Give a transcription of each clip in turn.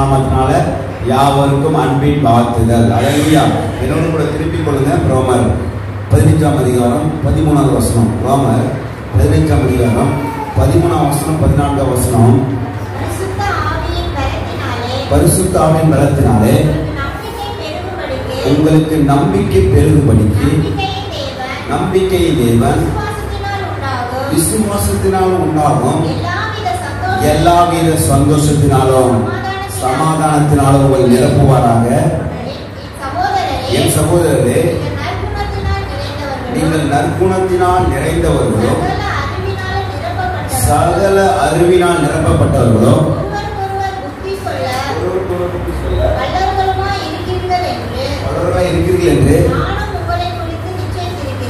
நாமத்தினால யாவருக்கும் அன்பின் வாழ்த்துதல். அல்லேலூயா. என்னோடு கூட திருப்பிக் கொள்ளுங்க. ரோமர் 15ஆம் அதிகாரம் 13ஆவது வசனம். ரோமர் 15ஆம் அதிகாரம் 13ஆம் வசனம் 14ஆம் வசனம். பரிசுத்த ஆவியின் பலத்தினாலே உங்களுக்கு நம்பிக்கை பெருகும்படிக்கு நம்பிக்கை தேவன் விசுவாசத்தினாலும் உண்டாகும் எல்லாவித சந்தோஷத்தினாலும் சமாதானத்தினாலும் உங்களை நிரப்புவாராக. என் சகோதரரே, நீங்கள் நற்குணத்தினால் நிறைந்தவர்களோ சகல அறிவினால் நிரப்பப்பட்டவர்களோ இருக்கிறீர்கள் என்று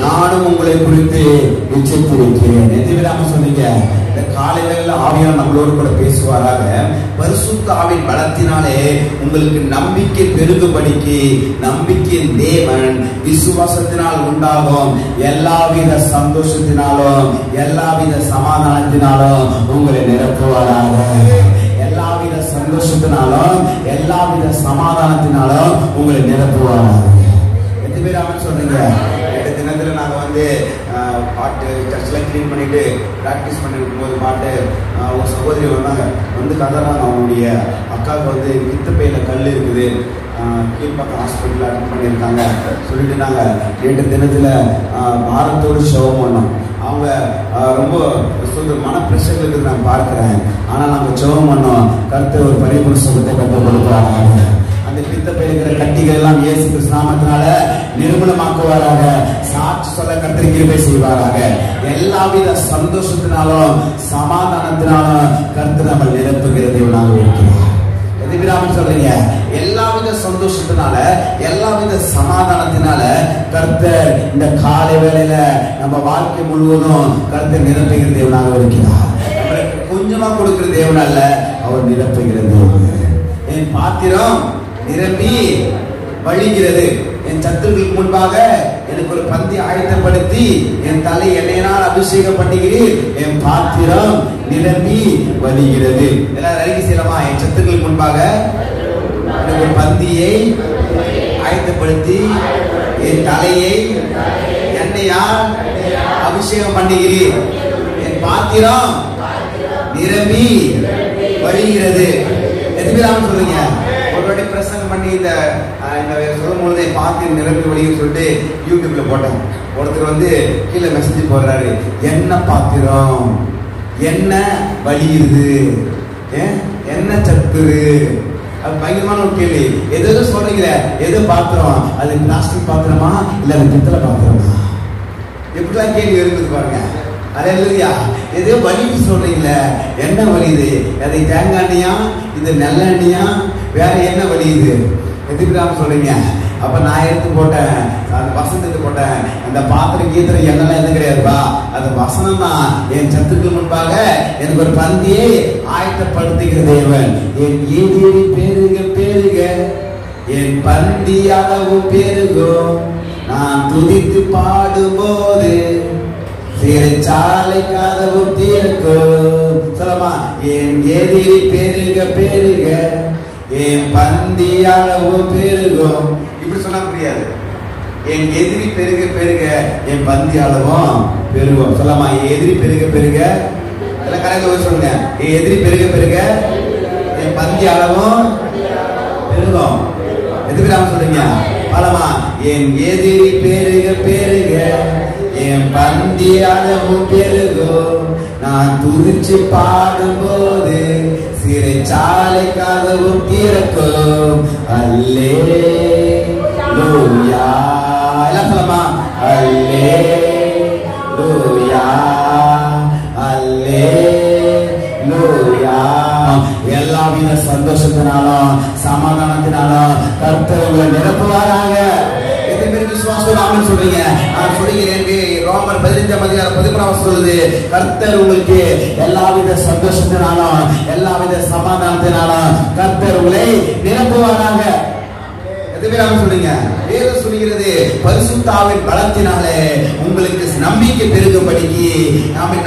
நானும் உங்களை குறித்து நிச்சயித்திருக்கிறேன். எதிராம சொன்னீங்க. இந்த காலையில ஆவியானவர் நம்மளோடு கூட பேசுவாராக. பரிசுத்த ஆவியின் பலத்தினாலே உங்களுக்கு நம்பிக்கை பெருகும்படிக்கு நம்பிக்கையின் தேவன் விசுவாசத்தினால் உண்டாகும் எல்லாவித சந்தோஷத்தினாலும் எல்லாவித சமாதானத்தினாலும் உங்களை நிரப்புவாராக. எல்லாவித சந்தோஷத்தினாலும் எல்லாவித சமாதானத்தினாலும் உங்களை நிரப்புவாராக. எத்தனை பேர் அவன் சொல்றீங்க? தினத்துல நாங்க பாட்டு சர்ச்லாம் கிளீன் பண்ணிட்டு பிராக்டிஸ் பண்ணிருக்கும் போது பாட்டு ஒரு சகோதரி வந்தாங்க. கதறாங்க. அவங்களுடைய அக்காவுக்கு வித்தப்பையில கல் இருக்குது, கீழ்பக்கம் ஹாஸ்பிட்டல் அட்மிட் பண்ணியிருக்காங்க. சொல்லிட்டு நாங்க நேற்று தினத்துல பாரத்தோடு ஷோகம் பண்ணோம். அவங்க ரொம்ப மன பிரஷர் இருக்குது நான் பார்க்கிறேன். ஆனா நாங்க ஜெபம் பண்ணோம். கர்த்தர் ஒரு பரிபூர்ண சுகத்தை கற்றுக் கொடுக்கிறாங்க. அந்த பித்தப்பை இருக்கிற கட்டிகள் எல்லாம் இயேசு கிறிஸ்து நாமத்தினால நிர்மூலமாக்குவாராக. சாட்சி சொல்ல கர்த்தர் கிருபை செய்வாராக. எல்லாவித சந்தோஷத்தினாலும் சமாதானத்தினாலும் கர்த்தர் நம்ம நிரப்புகிறது இருக்கிறார். எதிராம சொல்றீங்க. எல்லாவித சந்தோஷத்தினால எல்லாவித சமாதானத்தினால கர்த்தர் இந்த காலை வேளையில நம்ம வாழ்க்கை முழுவதும் கர்த்தர் நிரப்புகிற தேவனாக இருக்கிறார். நம்மளுக்கு கொஞ்சமா கொடுக்கிற தேவன் அல்ல, அவர் நிரப்புகிற தேவன். என் பாத்திரம் நிரம்பி வழிகிறது. என் சத்துருக்களுக்கு முன்பாக எனக்கு ஒரு பந்தி ஆயத்தப்படுத்தி என் தலை எண்ணெயினால் அபிஷேகம் பண்ணுகிறீர். என் பாத்திரம் நிரம்பி வழிகிறது. எல்லாரும் அறிக்கை செய்யலாமா? என் சத்துருக்களுக்கு முன்பாக எனக்கு ஒரு பந்தியை ஆயத்தப்படுத்தி என் தலையை எண்ணெயால் அபிஷேகம் பண்ணுகிறீர். என் பாத்திரம் நிரம்பி வழிகிறது. எதுவும் சொல்றீங்க? ஒருவாட்டி பிரசங்கம் பண்ணி இந்த சொல்லும் பொழுது பாத்திரம் நிரம்பி வழின்னு சொல்லிட்டு யூடியூப்ல போட்டேன். ஒருத்தர் கீழே மெசேஜ் போடுறாரு, என்ன பாத்திரம் என்ன வழியுது, என்ன சத்துரு. அது பயங்கரமான ஒரு கேள்வி. எதோ சொல்றீங்களே, எது பாத்திரம்? அது பிளாஸ்டிக் பாத்திரமா இல்ல அது பித்தளை பாத்திரமா? எப்படிலாம் கேள்வி இருக்குது பாருங்க. அல்லேலூயா. ஏதோ வலிக்கு சொல்றீங்களே, என்ன வலியுது? அதை தேங்காய் எண்ணெயா, இது நல்லெண்ணெயா, வேற என்ன வலியுது? எதுக்கு சொல்றீங்க? அப்ப நான் எடுத்து போட்டேன், அந்த வசனத்துக்கு போட்டேன். அந்த பாத்திரம் கீத்திரம் என்னெல்லாம் எதுவும் கிடையாதுப்பா, அது வசனம் தான். என் சத்துருக்கு முன்பாக எனக்கு ஒரு பந்தியை ஆயத்தப்படுத்துகிற தேவன். என் எதிரி பெருக பெருக என் பந்தி அளவு பெருகும். நான் துதித்து பாடும்போது சிறைச்சாலை கதவும் தீர்க்கும். சொல்லமா? என் எதிரி பெருக பெருக என் பந்தி அளவு பெருகும். இப்படி சொன்னா புரியாது. என் எதிரி பெருக பெருக என் பந்தி அளவும் பெருகும். சொல்லமா? எதிரி பெருக பெருக எல்லாம் கரெக்டா சொல்லுங்க. என் எதிரி பெருக பெருக என் பந்தி அளவும் பெருகும். எதுக்கு நாம சொல்றீங்க? பலமா? என் எதிரி பெருக பெருக என் பந்தி அளவு பெருகும். நான் துதிச்சு பாடும்போது சிறைச்சாலை கதவும் திறக்கும். அல்லேலூயா. எல்லாம் சொல்லமா? அல்லேலூயா அல்லேலூயா. எல்லாவித சந்தோஷத்தினாலும் சமாதானத்தினாலும் கர்த்தர் உங்களை நிரப்புவாராக. விசுவாசம் சொல்றீங்க. நான் சொல்லுகிறேன். ரோமர் 15ஆம் அதிகாரம் 13ஆம் சொல்லுது, கர்த்தர் உங்களுக்கு எல்லாவித சந்தோஷத்தினாலும் எல்லாவித சமாதானத்தினாலும் கர்த்தர் உங்களை நிரப்புவாராக. எதுவே சொல்றீங்க? வேதம் சொல்கிறது பரிசுத்தாவின் பலத்தினாலே உங்களுக்கு நம்பிக்கை பெருகும்படிக்கு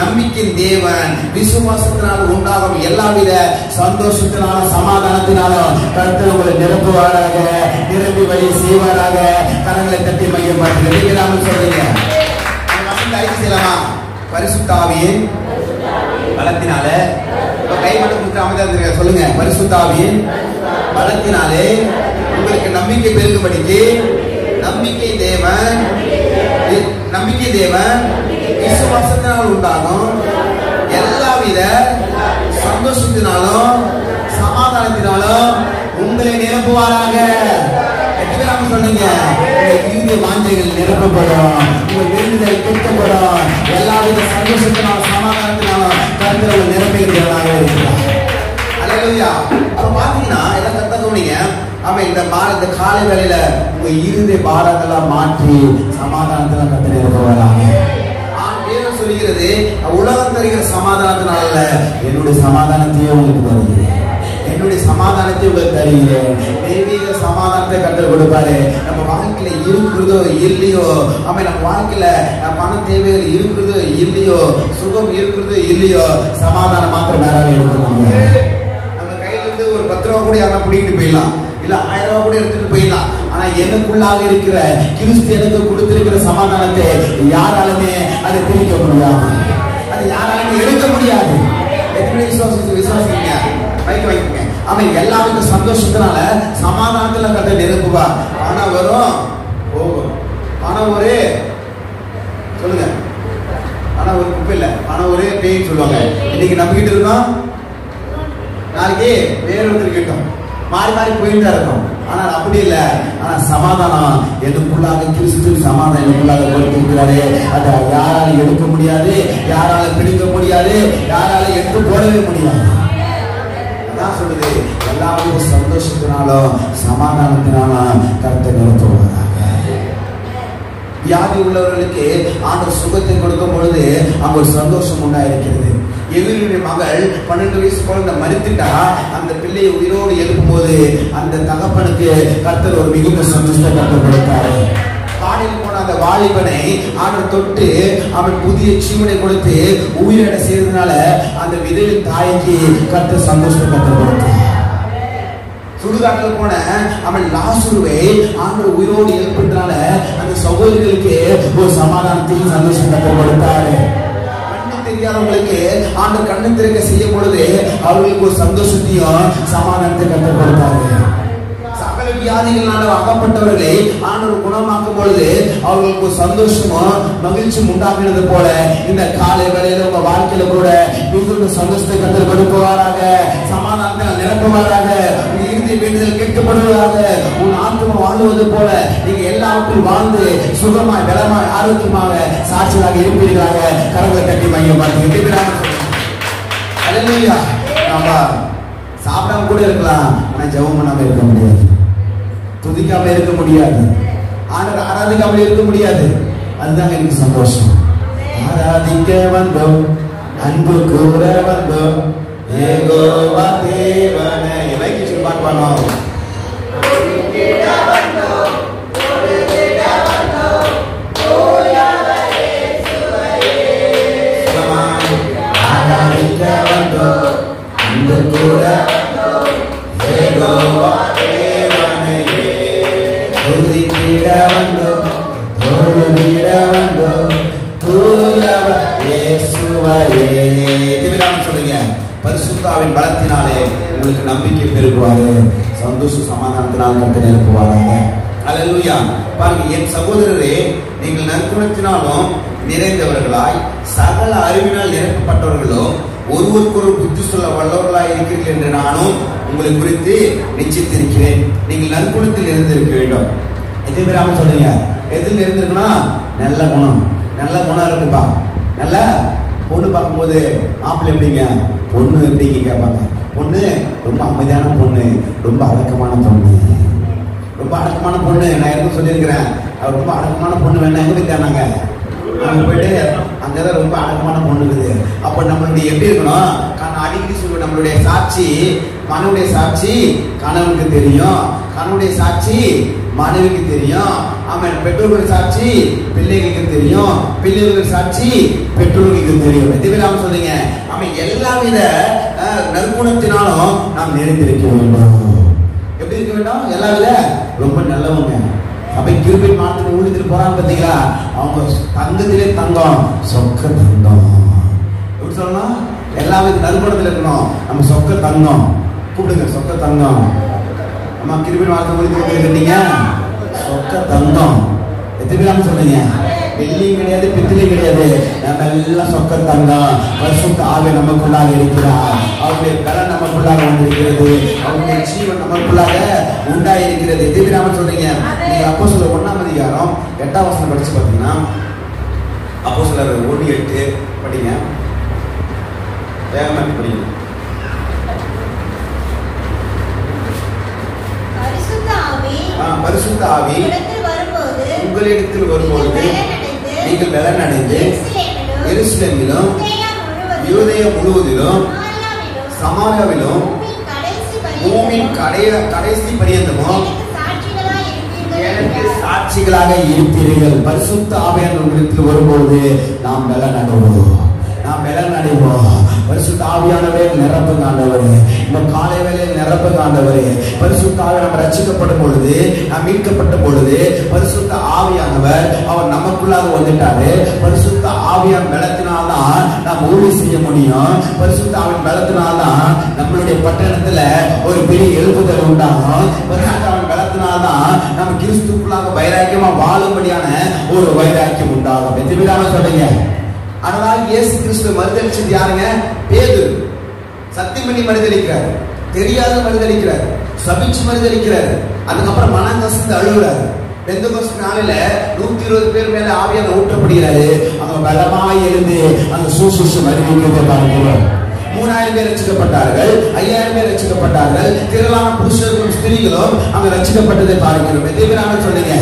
நம்பிக்கையின் தேவன் விசுவாசத்தினால் உண்டாகும் எல்லாவித சந்தோஷத்தினாலும் சமாதானத்தினாலும் கர்த்தர் உங்களை நிரப்புவாராக, நிரம்பி வழி செய்வாராக. கரங்களை தட்டி மையப்படுத்தி சொல்றீங்க. பரிசுத்தாவியின் பலத்தினால கை மட்டும் அமைதியா சொல்லுங்க. பரிசுத்தாவியின் பலத்தினாலே உங்களுக்கு நம்பிக்கை பெருகும்படிக்கு நம்பிக்கை தேவன் விசுவாசத்தினால் உண்டாகும் எல்லாவித சந்தோஷத்தினாலும் சமாதானத்தினாலும் உங்களை நிரப்புவாராக. சொன்னீங்க வாஞ்சைகள் நிரப்பப்படும், உங்கள் வேண்டுதல் கேட்கப்படும், எல்லாவித சந்தோஷத்தினாலும் சமாதானத்தினாலும் கர்த்தர் நிரப்புகிறவராக இருக்கிறார். அல்லேலூயா. அப்ப பாத்தீங்கன்னா எல்லாம் கத்த கவனிங்க. அவன் இந்த காலை வேளையில உங்க இருதய பாரங்கள்லாம் மாற்றி சமாதானத்துல கர்த்தர் நிரப்புவாராக. வேதம் சொல்கிறது உலகம் தருகிற சமாதானத்தினால என்னுடைய சமாதானத்தையே உங்களுக்கு தருகிறேன், என்னுடைய சமாதானத்தை உங்களுக்கு தருகிறேன். தெய்வீக சமாதானத்தை கற்றுக் கொடுப்பாரு. நம்ம வாழ்க்கையில இருக்கிறதோ இல்லையோ, நம்ம வாழ்க்கையில பண தேவைகள் இருக்கிறதோ இல்லையோ, சுகம் இருக்கிறதோ இல்லையோ, சமாதானம் மாத்திரம் நேராக இருக்கணும். நம்ம கையில இருந்து ஒரு 10 ரூபா கூட யாரா பிடிக்கிட்டு போயிடலாம், இல்ல 1000 ரூபா கூட எடுத்துட்டு போயிடலாம். ஆனா எனக்குள்ளாக இருக்கிற கிறிஸ்து எனக்கு கொடுத்திருக்கிற சமாதானத்தை யாராலுமே அதை பிரிக்க முடியாது, அதை யாராலுமே எடுக்க முடியாது. விசுவாசிங்க, வைக்க அவன் எல்லாருமே சந்தோஷத்தினால சமாதானத்துல கட்ட நிரப்புவா. பணம் வரும் போகும், பணம் ஒரு சொல்லுங்க, பணம் ஒரு குப்பை இல்ல, பணம் ஒரு பேய் சொல்லுவாங்க. இன்னைக்கு நம்பிக்கிட்டு இருக்கோம், நாளைக்கு வேற ஒருத்தர் கேட்டோம், மாறி மாறி போயிட்டு இருக்கும். ஆனா அப்படி இல்லை. ஆனா சமாதானம் எனக்குள்ளாக கிறிஸ்து சமாதானம் எனக்குள்ளாக கொடுத்திருக்கிறாரு. அதை யாரால எடுக்க முடியாது, யாரால பிடிக்க முடியாது, யாரால எடுத்து போடவே முடியாது. அதான் சொல்லுது, எல்லாருமே சந்தோஷத்தினாலும் சமாதானத்தினாலும் கர்த்தர் நிரப்புவாராக. வியாதி உள்ளவர்களுக்கு ஆண்டவர் சுகத்தை கொடுக்கும் பொழுது அங்க ஒரு சந்தோஷம் உண்டாயிருக்கிறது. எதிரியுடைய மகள் 12 வயசு குழந்தை மரித்துட்டா, அந்த பிள்ளையை உயிரோடு எழுப்பும் போது அந்த தகப்பனுக்கு கர்த்தர் ஒரு மிகுந்த சந்தோஷத்தை கற்றுக் கொடுத்தாரு. காடில் போன அந்த வாலிபனை ஆண்டவர் தொட்டு அவன் புதிய ஜீவனை கொடுத்து உயிரிழ செய்ததுனால அந்த விதவின் தாய்க்கு கர்த்தர் சந்தோஷத்தை கற்றுக் கொடுத்தார். சுடுகாட்டில் போன அவன் லாசருவை ஆண்டவர் உயிரோடு எழுப்பினால அந்த சகோதரிகளுக்கு ஒரு சமாதானத்தையும் சந்தோஷம் கற்றுக் கொடுத்தாரு. தெரியாதவங்களுக்கு ஆண்டவர் கண்ணு திறக்க செய்யும் பொழுது அவர்களுக்கு ஒரு சந்தோஷத்தையும் சமாதானத்தை கற்றுக் கொடுத்தாரு. சகல வியாதிகளால் அகப்பட்டவர்களை ஆண்டவர் குணமாக்கும் பொழுது அவர்களுக்கு ஒரு சந்தோஷமும் மகிழ்ச்சியும் உண்டாகிறது போல இந்த காலை வேளையில உங்க வாழ்க்கையில கூட மிகுந்த சந்தோஷத்தை கற்றுக் கொடுப்பவராக, சமாதானத்தை நிரப்புவாராக, உங்க இறுதி வேண்டுதல் கேட்கப்படுவதாக, உன் ஆத்மா வாழ்வது போல நீங்க எல்லாவற்றிலும் வாழ்ந்து சுகமாய் பலமாய் ஆரோக்கியமாக சாட்சியாக இருப்பீர்களாக. கரங்களை கட்டி மையம் பார்த்து நம்ம சாப்பிடாம கூட இருக்கலாம், ஆனா ஜெபம் பண்ணாம இருக்க முடியாது, துதிக்காம இருக்க முடியாது, ஆண்டவர் ஆராதிக்காம இருக்க முடியாது. அதுதான் எனக்கு சந்தோஷம். ஆராதிக்க வந்தோம், அன்பு கூற வந்தோம், யெகோவா தேவனே இவைக்கு சொல்வார் பண்ணோம். பரிசுத்தாவின் பலத்தினாலே உங்களுக்கு நம்பிக்கை பெருகுவாரு, சந்தோஷ சமாதானத்தினால் கர்த்தர் நிரப்புவாராக. அல்லேலூயா. பாருங்க என் சகோதரரே, நீங்கள் நற்குணத்தினாலும் நிறைந்தவர்களாய் சகல அறிவினால் நிரப்பப்பட்டவர்களோ ஒருவருக்கொரு புத்தி சொல்ல வல்லவர்களாய் இருக்கிறீர்கள் என்று நானும் உங்களை குறித்து நிச்சயித்திருக்கிறேன். நீங்கள் நற்குணத்தில் இருந்திருக்க வேண்டும். எது பேராம சொல்றீங்க, எதில் இருந்திருக்கணும்? நல்ல குணம். நல்ல குணம் இருக்குப்பா. நல்ல பொண்ணு பார்க்கும்போது மாப்பிள்ளை எப்படிங்க, பொண்ணு எப்படிங்க கேட்பாங்க. பொண்ணு ரொம்ப அமைதியான பொண்ணு, ரொம்ப அடக்கமான பொண்ணு, ரொம்ப அடக்கமான பொண்ணு. நான் எதுவும் சொல்லியிருக்கிறேன், அவர் ரொம்ப அடக்கமான பொண்ணு வேணா எங்க போய் தேனாங்க, அங்க போயிட்டு அங்கதான் ரொம்ப அடக்கமான பொண்ணு இருக்குது. அப்ப நம்மளுடைய எப்படி இருக்கணும்? அடிக்கடி சொல்லுவோம், நம்மளுடைய சாட்சி, மனுடைய சாட்சி கணவனுக்கு தெரியும், கணவனுடைய சாட்சி மனைவிக்கு தெரியும். ஆமென். பெற்றோர்கள் சாட்சி பிள்ளைகளுக்கு தெரியும். பிள்ளைகள் சாட்சி பெற்றோர்களுக்கு தெரியும். எத்தனை நாம சொல்றீங்க? ஆமென். எல்லா வித நற்குணத்தினாலும் நாம் நிறைந்திருக்க வேண்டும். எப்படி இருக்க வேண்டும்? எல்லா வித ரொம்ப நல்லவங்க. அப்ப கிருபை மாத்திரம் ஊழியத்துக்கு போறாங்க பாத்தீங்களா? அவங்க தங்கத்திலே தங்கம், சொக்க தங்கம். எப்படி சொல்லணும்? எல்லா வித நற்குணத்துல இருக்கணும். நம்ம சொக்க தங்கம். கூப்பிடுங்க, சொக்க தங்கம். நம்ம கிருபை மாத்திரம் ஊழியத்துக்கு கேட்டீங்க, சொக்க தங்கம். எத்தனை பேர் சொல்றீங்க? வெள்ளியும் கிடையாது, பித்தளையும் கிடையாது, நம்ம எல்லாம் சொக்க தங்கம். பரிசுத்த ஆவி நமக்குள்ளாக இருக்கிறார். அவருடைய பலன் நமக்குள்ளாக வந்திருக்கிறது. அவருடைய ஜீவன் நமக்குள்ளாக உண்டாயிருக்கிறது. எத்தனை பேர் சொல்றீங்க? நீங்க அப்போஸ்தலர் 1ஆம் அதிகாரம் 8ஆம் வசனம் படிச்சு பார்த்தீங்கன்னா, அப்போஸ்தலர் 1:8 படிங்க. வேகமா படிங்க. பரிசுத்த ஆவி உங்களிடத்தில் வரும்போது நீங்கள் பலன் அடைந்து எருசலேமிலும் யூதேயா முழுவதிலும் சமாரியாவிலும் பூமியின் கடைசி பரியந்தமும் எனக்கு சாட்சிகளாக இருப்பீர்கள். பரிசுத்த ஆவியானவர் உங்களிடத்தில் வரும்போது நாம் பலன் அடைவோம். நாம் பலன் அடைவோம். பரிசுத்த ஆவியானவரே நிரப்புங்க ஆண்டவரே. இந்த காலை வேளையில் நிரப்புங்க ஆண்டவரே. பரிசுத்த ஆவி நம்ம ரட்சிக்கப்படும் பொழுது, நாம் மீட்கப்பட்ட பொழுது பரிசுத்த ஆவியானவர் அவர் நமக்குள்ளாக வந்துட்டாரு. பரிசுத்த ஆவியான் பலத்தினால்தான் நாம் ஊழியம் செய்ய முடியும். பரிசுத்த ஆவின் பலத்தினால்தான் நம்மளுடைய பட்டணத்துல ஒரு பெரிய எழுப்புதல் உண்டாகும். பரிசுத்த ஆவின் பலத்தினால்தான் நம்ம கிறிஸ்துக்குள்ளாக வைராக்கியமா வாழும்படியான ஒரு வைராக்கியம் உண்டாகும். எதிராக சொல்றீங்க. ஆனால் இயேசு கிறிஸ்துவை மறுதலிச்சது யாருங்க? பேதுரு. சத்தியம் பண்ணி மறுதலிக்கிறார், தெரியாத மறுதலிக்கிறார், சபிச்சு மறுதலிக்கிறார். அதுக்கப்புறம் மனம் கசந்து அழுகுறாரு. பெந்தெகோஸ்து நாளில 120 பேர் மேல ஆவியானவர் ஊற்றப்படுகிறாரு. அவங்க பலமாய் எழுந்து அந்த சுசூசு அறிவிக்கிறதை பார்க்கிறோம். 3000 பேர் ரட்சிக்கப்பட்டார்கள், 5000 பேர் ரட்சிக்கப்பட்டார்கள். திரளான புருஷர்களும் ஸ்திரீகளும் அங்க ரட்சிக்கப்பட்டதை பார்க்கிறோம். எதிராக சொல்லுங்க,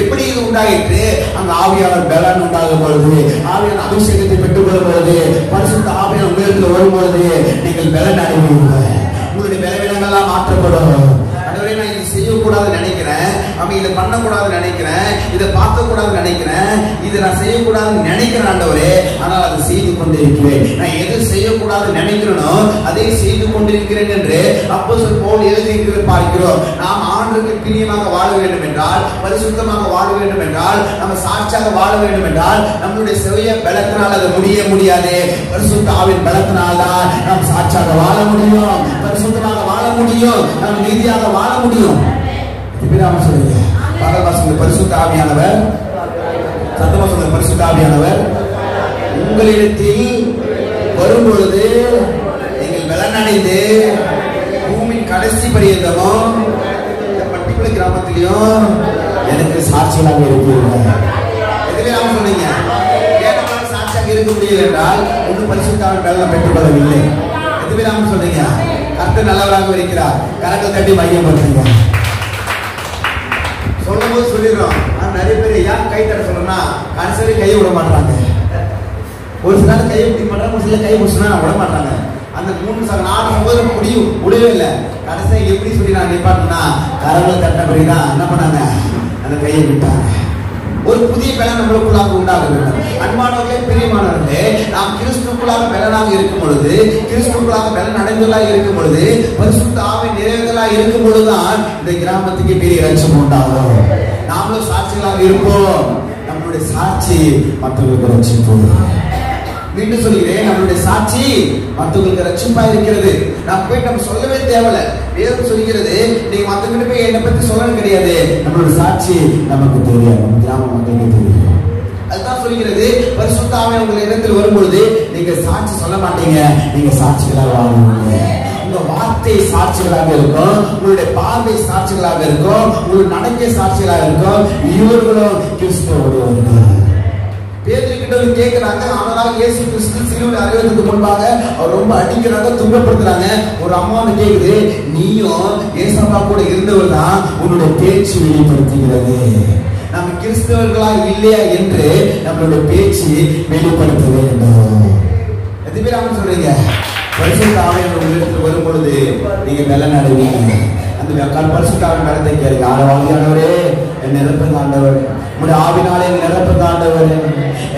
எப்படி இது உண்டாயிற்று? அங்க ஆவியானவர் பலன் உண்டாகும் பொழுது, ஆவியான அபிஷேகத்தை பெற்றுக் கொள்ளும் பொழுது, பரிசுத்த ஆவியான உயரத்தில் வரும் பொழுது நீங்கள் பலன் அடைவீர்கள். உங்களுடைய பலவீனங்கள்லாம் மாற்றப்படும். நான் இது செய்யக்கூடாதுன்னு நினைக்கிறேன், அவன் இதை பண்ணக்கூடாதுன்னு நினைக்கிறேன், இதை பார்க்க கூடாதுன்னு நினைக்கிறேன், இதை நான் செய்யக்கூடாதுன்னு நினைக்கிறேன் ஆண்டவரே, ஆனால் அதை செய்து கொண்டிருக்கிறேன். நான் எது செய்யக்கூடாதுன்னு நினைக்கிறேனோ அதை செய்து கொண்டிருக்கிறேன் என்று அப்போஸ்தலர் பவுல் எழுதியிருக்கிறது பார்க்கிறோம். நாம் ஆண்டவருக்கு பிரியமாக வாழ வேண்டும் என்றால், பரிசுத்தமாக வாழ வேண்டும் என்றால், நம்ம சாட்சியாக வாழ வேண்டும் என்றால், நம்மளுடைய சுய பலத்தினால் அது முடியாது. பரிசுத்த ஆவியின் பலத்தினால் தான் நாம் சாட்சியாக வாழ முடியும், பரிசுத்தமாக வாழ முடியும், நாம் நீதியாக வாழ முடியும். சொல்லுங்க, பரிசுத்த ஆவியானவர், சத்தமா சொல்லுங்க, பரிசுத்த ஆவியானவர் உங்களிடத்தில் வரும்பொழுது நீங்கள் பலன் அடைந்து பூமியின் கடைசி பரியந்தமும் இந்த பர்டிகுலர் கிராமத்திலையும் எனக்கு சாட்சிகளாக இருப்பீர்கள். எதுவே நாம சொன்னீங்க, ஏன் சாட்சியாக இருக்க முடியல என்றால் ஒன்றும் பரிசுத்த ஆவியின் பலனை பெற்றுக்கொள்ளவில்லை. எதுவே நாம சொன்னீங்க, கர்த்தர் நல்லவராக இருக்கிறார். கரங்கள் தட்டி மையப்படுத்துங்க. சொல்லும் போது சொல்லிடுறோம். நிறைய பேர் ஏன் கை தட்ட சொல்றேன்னா, கடைசி கையை விட மாட்டாங்க. ஒரு சில கையை பிடிக்க மாட்டாங்க, ஒரு சில கையை பிடிச்சா விட மாட்டாங்க. அந்த 4 முடியும் முடியவே இல்லை. கடைசியா எப்படி சொல்லி நான் நிப்பாட்டினா, கரங்களை தட்டபடிதான் என்ன பண்ணாங்க, அந்த கையை விட்டாங்க. ஒரு புதிய பலன் நம்மளுக்குள்ளாக உண்டாக வேண்டும். அன்பானவர்களே, பிரியமானவர்களே, நாம் கிறிஸ்துக்குள்ளாக பலனாக இருக்கும் பொழுது, கிறிஸ்துக்குள்ளாக பலன் அடைந்ததாக இருக்கும் பொழுது, பரிசுத்த ஆவியின் நிறைவுகளாக இருக்கும் பொழுதுதான் இந்த கிராமத்துக்கு பெரிய ரட்சம் உண்டாகும். நாமளும் சாட்சிகளாக இருப்போம். நம்மளுடைய சாட்சி மற்றவர்களுக்கு ரட்சிப்போம். மீண்டும் சொல்கிறேன், நம்மளுடைய சாட்சி மற்றவங்களுக்கு ரட்சிப்பா இருக்கிறது. நாம் போய் நம்ம சொல்லவே தேவையில்லை. வேதம் சொல்கிறது, நீங்க மற்றவங்க போய் என்னை பத்தி சொல்லணும் கிடையாது. நம்மளோட சாட்சி நமக்கு தெரியும், நம்ம கிராம மக்களுக்கு தெரியும். அதுதான் சொல்கிறது, பரிசுத்த ஆவியானவர் உங்கள் இடத்தில் வரும்பொழுது நீங்க சாட்சி சொல்ல மாட்டீங்க, நீங்க சாட்சிகளாக வாழுவீங்க. உங்க வார்த்தை சாட்சிகளாக இருக்கும், உங்களுடைய பார்வை சாட்சிகளாக இருக்கும், உங்களுடைய நடக்கை சாட்சிகளாக இருக்கும். இவர்களும் கிறிஸ்துவோடு பேதுருக்கிட்ட கேட்கிறாங்க. ஆனால் இயேசு கிறிஸ்து சிலுவையில் அறைவதற்கு முன்பாக அவர் ரொம்ப அடிக்கிறாங்க, துன்பப்படுத்துறாங்க. ஒரு அம்மா கேக்குது, நீயும் ஏசப்பா கூட இருந்தவர் தான், உன்னுடைய பேச்சு வெளிப்படுத்துகிறது. நம்ம கிறிஸ்தவர்களா இல்லையா என்று நம்மளுடைய பேச்சு வெளிப்படுத்த வேண்டும். எது பேர் சொல்றீங்க? பரிசுத்த ஆவியானவர் உங்களிடத்தில் வரும் பொழுது நீங்க பலன் அடைவீங்க. அந்த பரிசுத்த ஆவியின் பலத்தை கேளுங்க. ஆண்டவரே என் நிரப்புங்க ஆண்டவர், உங்களுடைய ஆவினாலே நிரப்புங்க ஆண்டவர்.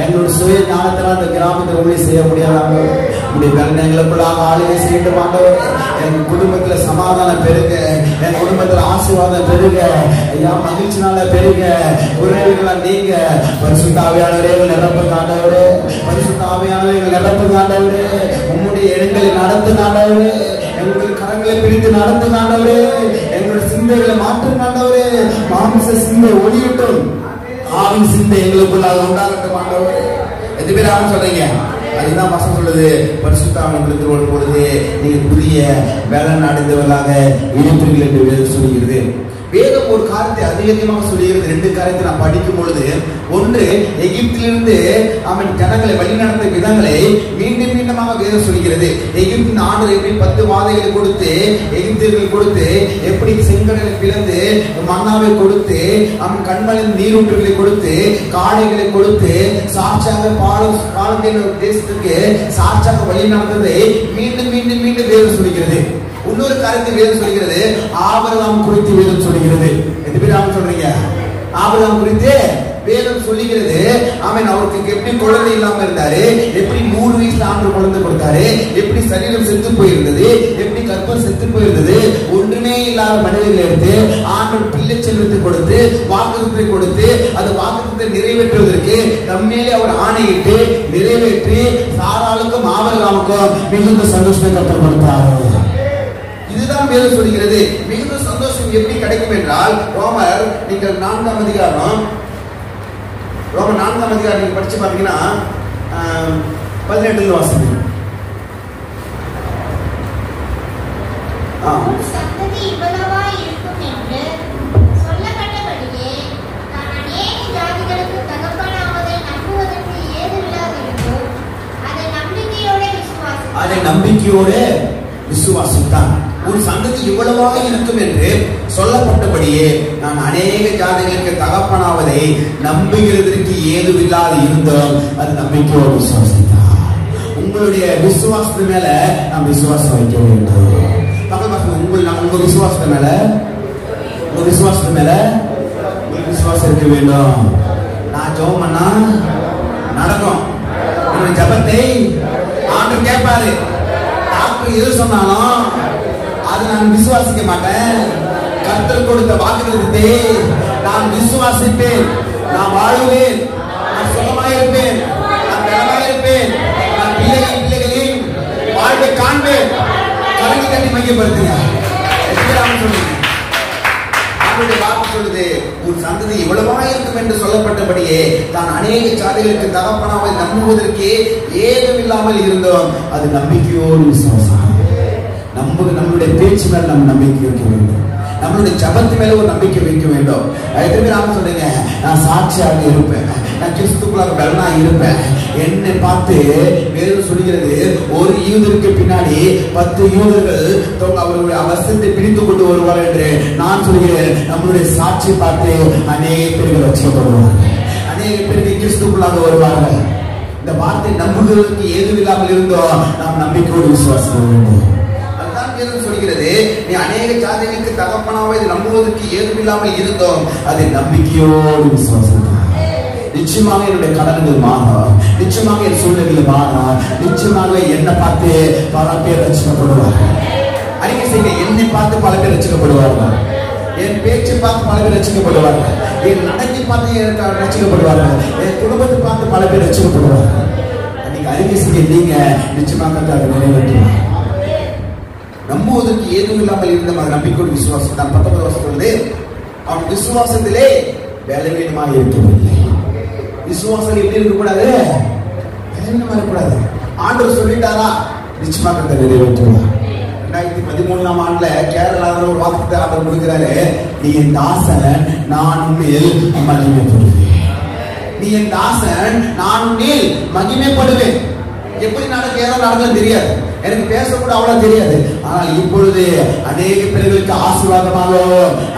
எங்களுடைய சுய ஞானத்தினால் அந்த கிராமத்தில் ஊழியம் செய்ய முடியாத உங்களுடைய பலன் எங்களுக்குள்ளாக ஆளுகை செய்யட்டும் ஆண்டவர். என் குடும்பத்துல சமாதானம் பெருக, என் குடும்பத்துல ஆசீர்வாதம் பெருக, ஐயா மகிழ்ச்சினால பெருக, உறவுகளால் நீங்க பரிசுத்த ஆவியானவரே நிரப்புங்க ஆண்டவரே. பரிசுத்த ஆவியானவரே நிரப்புங்க ஆண்டவரே. உம்முடைய இடங்களை நடத்துங்க ஆண்டவரே. எங்களுடைய கரங்களை பிடித்து நடத்துங்க ஆண்டவரே. எங்களுடைய சிந்தைகளை மாற்றுங்க ஆண்டவரே. மாமிச சிந்தை ஒளியட்டும், ஆவின் சிந்தை எங்களுக்குள்ளாக உண்டாகட்டும் ஆண்டவரே. எது பேர் ஆகும் சொல்றீங்க? அதுதான் வசனம் சொல்லுது, பரிசுத்த ஆவி உங்களுக்கு வரும் பொழுது நீங்க புதிய பலன் அடைந்தவர்களாக இருப்பீர்கள் என்று வேதம் சொல்கிறது. வேதம் ஒரு காரியத்தை அதிகமாக சொல்லுகிறது. ரெண்டு காரியத்தை நான் படிக்கும் பொழுது, ஒன்று எகிப்திலிருந்து அவன் ஜனங்களை வழிநடத்த விதங்களை மீண்டும் மீண்டுமாக வேதம் சொல்கிறது. எகிப்தின் ஆண்டு எப்படி 10 வாதைகளை கொடுத்து எகிப்தியர்கள் கொடுத்து, எப்படி செங்கடலை பிளந்து மன்னாவை கொடுத்து, அவன் கண்மலின் நீரூற்றுகளை கொடுத்து, காடைகளை கொடுத்து, சாட்சாக பாலத்தின் தேசத்துக்கு சாட்சாக வழி நடந்ததை மீண்டும் மீண்டும் மீண்டும் வேதம் சொல்கிறது. இன்னொரு காரியத்தை வேதம் சொல்கிறது, ஆபிரகாம் குறித்து வேதம் சொல்கிறது. எது பேர் ஆகும் சொல்றீங்க? ஆபிரகாம் குறித்து வேதம் சொல்லுகிறது. அவன் அவருக்கு எப்படி குழந்தை இல்லாம இருந்தாரு, எப்படி 3 வயசுல ஆண்டு குழந்தை கொடுத்தாரு, எப்படி சரீரம் செத்து போயிருந்தது, எப்படி கர்ப்பம் செத்து போயிருந்தது, ஒன்றுமே இல்லாத மனிதர்களை எடுத்து ஆண்டவர் பிள்ளை செல்வத்தை கொடுத்து வாக்குறுதியை கொடுத்து, அந்த வாக்குறுதியை நிறைவேற்றுவதற்கு நம்மேலே அவர் ஆணையிட்டு நிறைவேற்றி சாராளுக்கும் ஆபிரகாமுக்கும் மிகுந்த சந்தோஷத்தை கற்றுக் கொடுத்தார். இதுதான் வேதம் சொல்கிறது. மிகுந்த சந்தோஷம் எப்படி கிடைக்கும் என்றால், ரோமர் நீங்கள் 4ஆம் அதிகாரம் நீங்க படிச்சு பாத்தீங்கன்னா 18 வாசிங்க. சந்ததி இவ்வளவா இருக்கும் என்று சொல்லப்பட்டபடியே நான் அநேக ஜாதிகளுக்கு தகப்பனாவதை நம்புவதற்கு ஏதுவில்லாதிருந்தோம். அதை நம்பிக்கையோட விசுவாசித்தான். ஒரு சந்ததி இவ்வளவா இருக்கும் என்று சொல்லப்பட்டபடியே நான் அநேக ஜாதிகளுக்கு தகப்பனாவதை நம்புகிறதற்கு ஏதுவில்லாது இருந்தோம். அது நம்பிக்கையோடு விசுவாசித்தான். உங்களுடைய விசுவாசத்து மேல நாம் விசுவாசம் வைக்க வேண்டும். உங்க விசுவாசத்து மேல விசுவாசம் இருக்க வேண்டும். நான் ஜெபம் பண்ணா நடக்கும். உங்களுடைய ஜெபத்தை ஆண்டவர் கேட்பாரு. டாக்டர் எது சொன்னாலும் அது நான் விசுவாசிக்க மாட்டேன். கர்த்தர் கொடுத்த வாக்குறுதியை நான் விசுவாசிப்பேன். நான் வாழுவேன், நான் சுகமாயிருப்பேன், நான் பலமாயிருப்பேன், நான் பிள்ளைகளின் வாழ்வை காண்பேன். கலங்கி கட்டி மையப்படுத்துங்க. சொல்லுது, உன் சந்ததி இவ்வளவா இருக்கும் என்று சொல்லப்பட்டபடியே தான் அநேக ஜாதிகளுக்கு தகப்பனாவை நம்புவதற்கே ஏதுமில்லாமல் இருந்தோம். அது நம்பிக்கையோடு விசுவாசம். நம்மளுடைய பேச்சு மேல நம்ம நம்பிக்கை வைக்க வேண்டும். நம்மளுடைய ஜபத்து மேல ஒரு நம்பிக்கை வைக்க வேண்டும். எத்தனை நாம சொல்றீங்க, நான் சாட்சியாக இருப்பேன், நான் கிறிஸ்துக்குள்ளாக பலனா இருப்பேன். என்னை பார்த்து வேதம் சொல்கிறது, ஒரு யூதருக்கு பின்னாடி 10 யூதர்கள் அவர்களுடைய அவசரத்தை பிடித்து கொண்டு வருவார் என்று நான் சொல்கிறேன். நம்மளுடைய சாட்சி பார்த்து அநேக பேர்கள் ரட்சிக்கப்படுவார்கள், அநேக பேருக்கு கிறிஸ்துக்குள்ளாக வருவார்கள். இந்த வார்த்தை நம்புவதற்கு ஏதுவில்லாமல் இருந்தோ நாம் நம்பிக்கையோடு விசுவாசிக்க வேண்டும். சொல்கிறது, நீ அநேக ஜாதிகளுக்கு தகப்பனாவை நம்புவதற்கு ஏதுமில்லாமல் இருந்தோம். அதை நம்பிக்கையோடு விசுவாசித்தார். நிச்சயமாக என்னுடைய கடன்கள் மாறும், நிச்சயமாக என் சூழ்நிலைகள் மாறும், நிச்சயமாக என்னை பார்த்து பல பேர் ரட்சிக்கப்படுவார்கள். அறிக்கை செய்ய, என்னை பார்த்து பல பேர் ரட்சிக்கப்படுவார்கள், என் பேச்சை பார்த்து பல பேர் ரட்சிக்கப்படுவார்கள், என் நடக்கை பார்த்து ரட்சிக்கப்படுவார்கள், என் குடும்பத்தை பார்த்து பல பேர் ரட்சிக்கப்படுவார்கள். அன்னைக்கு அறிக்கை செய்ய நீங்க நிச்சயமாக அதை நிறைவேற்றுவார். நம்புவதற்கு ஏதும் இல்லாமல் இருந்த நம்பிக்கையோடு விசுவாசம். நான் 19 வருஷத்துலேருந்து அவன் விசுவாசத்திலே பலவீனமாக இருக்கவில்லை. விசுவாசம் எப்படி இருக்கக்கூடாது, பலவீனமா இருக்கக்கூடாது. ஆண்டவர் சொல்லிட்டாரா, நிச்சயமாக அதை நிறைவேற்றுவார். 2013ஆம் ஆண்டுல கேரளாவில் ஒரு வாக்குத்தை அவர் கொடுக்கிறாரு, நீ என் தாசன், நான் உன்னில் மகிமைப்படுவேன். நீ என் தாசன், நான் உன்னில் மகிமைப்படுவேன். எப்படி நடக்க ஏதோ நடந்தது தெரியாது, எனக்கு பேசக்கூட அவ்வளவு தெரியாது. ஆனால் இப்பொழுது அநேக பேர்களுக்கு ஆசீர்வாதமாக,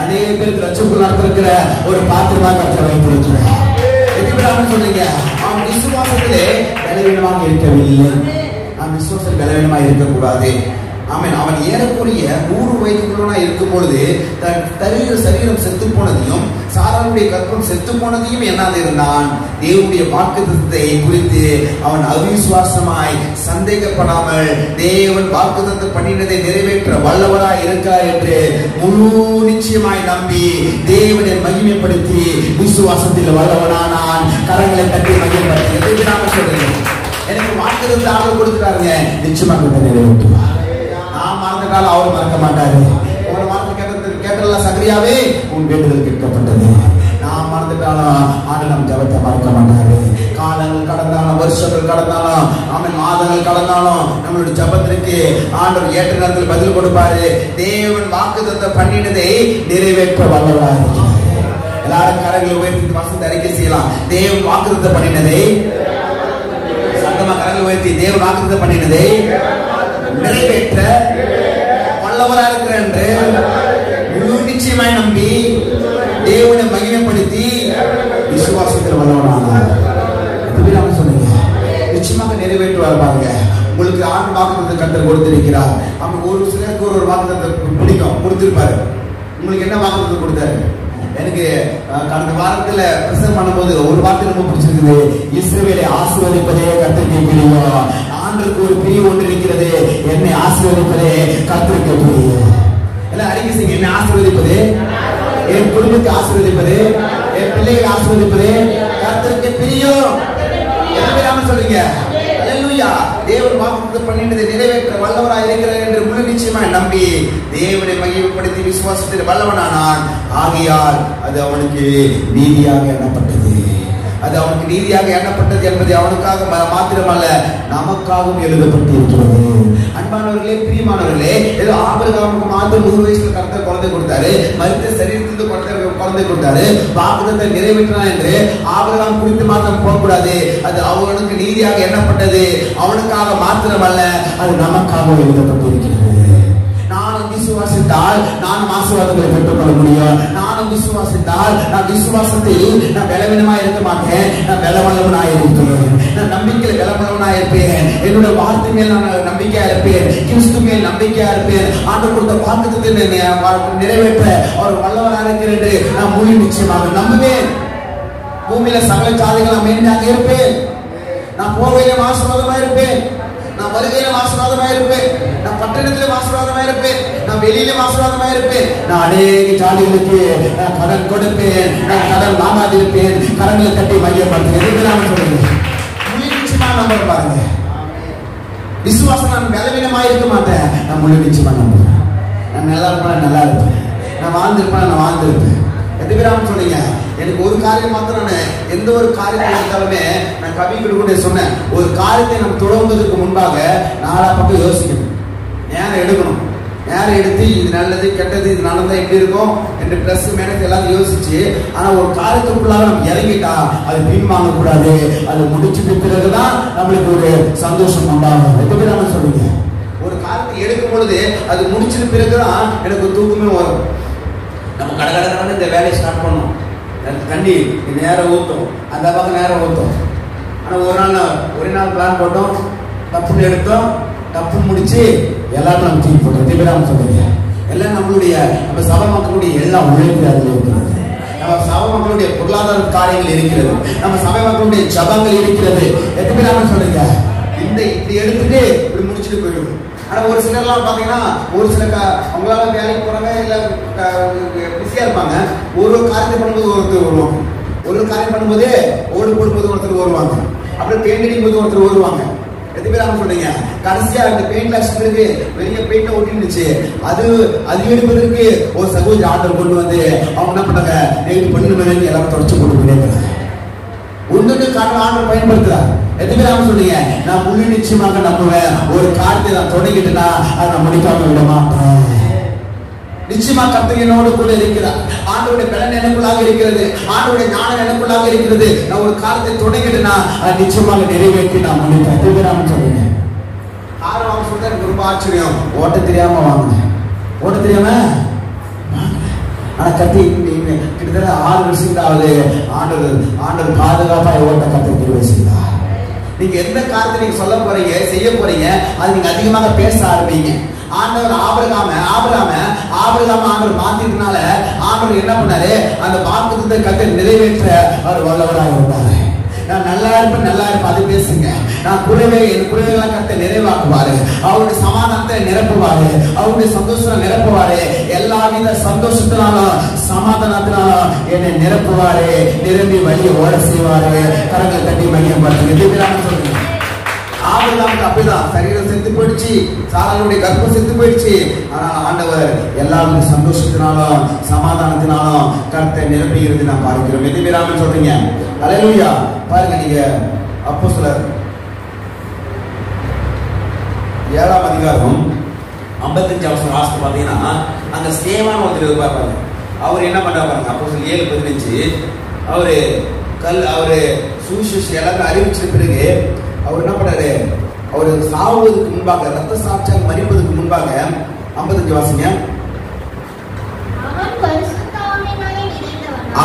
அநேக பேருக்கு ரட்சிப்பு நடத்திருக்கிற ஒரு பாத்திரமாக வைத்திருக்கிறார். சொல்றீங்க, அவன் விசுவாசத்திலே பலவீனமாக இருக்கவில்லை. நான் விசுவாசத்தில் பலவீனமா இருக்கக்கூடாது. ஆமென். அவன் ஏறக்குறைய 100 வயதுக்குள்ளவனா இருக்கும் பொழுது தன் சரீரம் செத்து போனதையும் சாராளுடைய கற்பம் செத்து போனதையும் என்னாது இருந்தான். தேவனுடைய வாக்குத்தத்தத்தை குறித்து அவன் அவிசுவாசமாய் சந்தேகப்படாமல் தேவன் வாக்குத்தத்தம் பண்ணினதை நிறைவேற்ற வல்லவராய் இருக்கிறார் என்று முழு நிச்சயமாய் நம்பி தேவனை மகிமைப்படுத்தி விசுவாசத்தில் வல்லவனானான். கரங்களை தட்டி மகிமைப்படுத்தி நாம சொல்றேன், எனக்கு வாக்குத்தத்தத்தை ஆர்டர் கொடுக்கிறாருங்க, நிச்சயமாக நிறைவேற்றுவார். நான் மறந்துட்டாலும் அவர் மறக்க மாட்டாரு. ஒரு வார்த்தை கேட்டதெல்லாம் சகரியாவே உன் வேண்டுதல் கேட்கப்பட்டது. நான் மறந்துட்டாலும் ஆண்டு நம் ஜபத்தை மறக்க மாட்டாரு. காலங்கள் கடந்தாலும் வருஷங்கள் கடந்தாலும் அவன் மாதங்கள் கடந்தாலும் நம்மளுடைய ஜபத்திற்கு ஆண்டவர் ஏற்ற நேரத்தில் பதில் கொடுப்பாரு. தேவன் வாக்குத்தத்தம் பண்ணினதை நிறைவேற்ற வல்லவராக இருக்கிறார். எல்லாரும் கரங்களை உயர்த்தி வசனத்தை அறிக்கை செய்யலாம். தேவன் வாக்குத்தத்தம் பண்ணினதை சத்தமா கரங்களை உயர்த்தி தேவன் வாக்குத்தத்தம் பண்ணினதை நிறைவேற்ற வல்லவராக இருக்கிறார் என்று முழு நிச்சயமாய் நம்பி தேவனை மகிமைப்படுத்தி விசுவாசத்தில் வல்லவரானார். சொன்னீங்க நிச்சயமாக நிறைவேற்றுவார். பாருங்க, உங்களுக்கு ஆண்டு வாக்குத்தத்தத்தை கர்த்தர் கொடுத்திருக்கிறார். அவங்க ஒரு சிலருக்கு ஒரு வாக்குத்தத்தத்தை பிடிக்கும் கொடுத்திருப்பாரு. உங்களுக்கு என்ன வாக்குத்தத்தம் கொடுத்தாரு? எனக்கு கடந்த வாரத்துல பிரசங்கம் பண்ணும்போது ஒரு வார்த்தை ரொம்ப பிடிச்சிருக்குது. இஸ்ரவேலை ஆசீர்வதிப்பதே கர்த்தருக்கு பிரியம். ஆண்டவருக்கு ஒரு பிரிவு ஒன்று இருக்கிறது, என்னை ஆசீர்வதிப்பதே கர்த்தருக்கு பிரியம். எல்லாம் அறிக்கை செய்யுங்க. என்னை ஆசீர்வதிப்பது, என் குடும்பத்தை ஆசீர்வதிப்பது, என் பிள்ளைகளை ஆசீர்வதிப்பது கர்த்தருக்கு பிரியம். என்ன சொல்றீங்க? தேவன் வாக்குத்தத்தம் பண்ணினதை நிறைவேற்ற வல்லவராய் இருக்கிறார் என்று முழு நிச்சயமாய் நம்பி தேவனை மகிமைப்படுத்தி விசுவாசத்தில் வல்லவனானான். ஆகையால் அது அவனுக்கு நீதியாக எண்ணப்பட்டது. அது அவனுக்கு நீதியாக எண்ணப்பட்டது என்பது அவனுக்காக மாத்திரமல்ல, நமக்காகவும் எழுதப்பட்டிருக்கிறது. அன்பானவர்களே, பிரியமானவர்களே, ஏதோ ஆபிரகாமுக்கு மாத்திரம் 100 வயசுல கர்த்தர் குழந்தை கொடுத்தாரு, மரித்த சரீரத்திலிருந்து குழந்தை கொடுத்தாரு, வாக்குத்தத்தத்தை நிறைவேற்றினார் என்று ஆபிரகாம் குறித்து மாத்திரம் போகக்கூடாது. அது அவனுக்கு நீதியாக எண்ணப்பட்டது. அவனுக்காக மாத்திரமல்ல, அது நமக்காக எழுதப்பட்டிருக்கிறது. நானும் விசுவாசித்தால் நானும் ஆசீர்வாதங்களை பெற்றுக்கொள்ள முடியும். நானும் விசுவாசித்தால் நான் விசுவாசத்தில் நான் பலவீனமா இருக்க மாட்டேன், நான் பலவல்லவனாய் இருப்பேன். நான் நம்பிக்கையில் பலவல்லவனாய் இருப்பேன். என்னுடைய வார்த்தை மேல் நான் நம்பிக்கையா இருப்பேன், கிறிஸ்து மேல் நம்பிக்கையா இருப்பேன். ஆண்டவர் கொடுத்த வாக்குத்தத்தத்தை நிறைவேற்ற அவர் வல்லவராக இருக்கிறார் என்று நான் முழு நிச்சயமாக நம்புவேன். பூமியில சகல ஜாதிகள் மேன்மையாக இருப்பேன். நான் போகையிலும் ஆசீர்வாதமா இருப்பேன், நான் வருகையிலும் ஆசீர்வாதமா இருப்பேன், நான் பட்டணத்திலும் ஆசீர்வாதமா இருப்பேன், நான் வெளியிலும் ஆசீர்வாதமா இருப்பேன். நான் அநேக ஜாதிகளுக்கு நான் கடன் கொடுப்பேன், நான் கடன் வாங்காதிருப்பேன். கரங்களை கட்டி மையப்படுத்துகிறேன். முழு நிச்சயமா நம்ப பாருங்க. விசுவாசம் நான் பலவீனமா இருக்க மாட்டேன், நான் முழு நிச்சயமா நம்புறேன். நான் நல்லா இருப்பேன், நல்லா இருப்பேன். நான் வாழ்ந்திருப்பேன், நான் வாழ்ந்திருப்பேன். எதுவிராம சொன்னீங்க, எனக்கு ஒரு காரியம் மாத்திரம், எந்த ஒரு காரியத்தை எடுத்தாலுமே நான் கவிக்கு கூட சொன்னேன், ஒரு காரியத்தை நம்ம தொடங்குவதற்கு முன்பாக 4 பக்கம் யோசிக்கணும், நேரம் எடுக்கணும். நேரம் எடுத்து இது நல்லது கெட்டது, இது நடந்தா எப்படி இருக்கும் என்று பிளஸ் மைனஸ் எல்லாத்தையும் யோசிச்சு, ஆனா ஒரு காரியத்துக்குள்ளாக நம்ம இறங்கிட்டா அது பின்வாங்க கூடாது. அது முடிச்சுட்டு பிறகுதான் நம்மளுக்கு ஒரு சந்தோஷம் உண்டாகும். எதுவிராம சொல்லுங்க, ஒரு காரியத்தை எடுக்கும் பொழுது அது முடிச்சிட்ட பிறகுதான் எனக்கு தூக்கமே வரும். நம்ம கடகடன்னு இந்த வேலையை ஸ்டார்ட் பண்ணோம், தண்ணி நேரம் ஊற்றும், அந்த பக்கம் நேரம் ஊற்றும். ஆனால் ஒரு நாள் பிளான் போட்டோம், தப்புன்னு எடுத்தோம், தப்பு முடிச்சு எல்லாரும் நம்ம தூக்கி போட்டோம். திபராம சொல்றீங்க, எல்லாம் நம்ம சபை மக்களுடைய எல்லா உழைப்பு அதில் இருக்கிறது. நம்ம சபை மக்களுடைய பொருளாதார காரியங்கள் இருக்கிறது, நம்ம சபை மக்களுடைய ஜபங்கள் இருக்கிறது. எத்தனை சொல்றீங்க, இப்படி எடுத்துட்டு இப்படி முடிச்சுட்டு போயிடும். ஆனா ஒரு சிலர்லாம் பாத்தீங்கன்னா, ஒரு சில அவங்களால வேலைக்கு போறாங்க, இல்ல பிஸியா இருப்பாங்க. ஒரு காரியத்தை பண்ணும்போது ஒருத்தர் வருவாங்க, ஒரு காரியம் பண்ணும்போது ஓடு போடும்போது ஒருத்தர் வருவாங்க, அப்புறம் பெயிண்ட் அடிக்கும் போது ஒருத்தர் வருவாங்க. எத்தனை பேர் சொல்றீங்க, கடைசியா அந்த பெயிண்ட் அடிச்சதுக்கு வெளியே பெயிண்ட் ஒட்டிருந்துச்சு, அது எடுப்பதற்கு ஒரு சகோதரி ஆர்டர் கொண்டு வந்து அவங்க என்ன பண்ணாங்க, நைட்டு 12 மணிக்கு எல்லாரும் தொடச்சு போட்டு போயிட்டாங்க. ஒன்று காரணம் ஆண்டவர் பயன்படுத்துறார். எதுவுமே சொல்றீங்க, நான் முழு நிச்சயமாக நம்புவேன். ஒரு காரியத்தை நான் தொடங்கிட்டுனா அதை நான் முடிக்காம விட மாட்டேன். நிச்சயமா கர்த்தர் என்னோடு கூட இருக்கிறார். ஆண்டவருடைய பலன் எனக்குள்ளாக இருக்கிறது, ஆண்டவருடைய ஞானம் எனக்குள்ளாக இருக்கிறது. நான் ஒரு காரியத்தை தொடங்கிட்டுனா அதை நிச்சயமாக நிறைவேற்றி நான் முடிப்பேன். எதுவுமே சொல்றீங்க. ஆர்வம் சொல்றது எனக்கு ரொம்ப ஆச்சரியம். ஓட்ட தெரியாம வாங்கினேன், ஓட்ட தெரியாம ஆனா கத்தி கிட்டத்தட்ட 6 வருஷங்களாவது ஆண்டவர் பாதுகாப்பாக ஓட்ட கத்தை கிருபை செய்தார். நீங்க எந்த காரியத்தை நீங்க சொல்ல போறீங்க, செய்ய போறீங்க, அது நீங்க அதிகமாக பேச ஆரம்பிங்க. ஆண்டவர் ஆபிரகாம ஆண்டவர் மாத்தினால ஆண்டவர் என்ன பண்ணாரு, அந்த வாக்குத்தத்தத்தை கர்த்தர் நிறைவேற்ற அவர் வல்லவராக இருந்தாரு. நான் நல்லா இருப்பேன் அது பேசுங்க. நான் என் குறைவெல்லாம் கர்த்தர் நிறைவாக்குவாரு. அவருடைய சமாதானத்தை நிரப்புவாரு, அவருடைய சந்தோஷத்தை நிரப்புவாரு. எல்லாவித சந்தோஷத்தினாலும் சமாதானத்தினாலும் என்னை நிரப்புவாரு, நிரம்பி வழியை ஓட செய்வாரு. கரங்கள் தட்டி மையப்படுத்துங்க. சொல்லுங்க. ஆபிரகாமுக்கு அப்படிதான் சரீரம் செத்து போயிடுச்சு, சாராளுடைய கர்ப்பம் செத்து போயிடுச்சு. ஆனால் ஆண்டவர் எல்லாருமே சந்தோஷத்தினாலும் சமாதானத்தினாலும் கர்த்தர் நிரப்புகிறது நான் பார்க்கிறோம். எதிராமல் சொல்றீங்க. அல்லேலூயா. பாருங்க, நீங்க அப்போஸ்தலர் 7ஆம் அதிகாரம் 55 வசனம் வாசித்து பாத்தீங்கன்னா, அங்க ஸ்தேவான் ஒருத்தர் இருப்பாரு. அவர் என்ன பண்றாரு பாருங்க. அப்போஸ்தலர் 7:15 அவரு சுவிசேஷம் எல்லாரும் அறிவிச்ச பிறகு அவர் என்ன பண்ணாரு, அவர் சாவுவதற்கு முன்பாக, ரத்த சாட்சியாக மரிப்பதற்கு முன்பாக 55 வாசிங்க.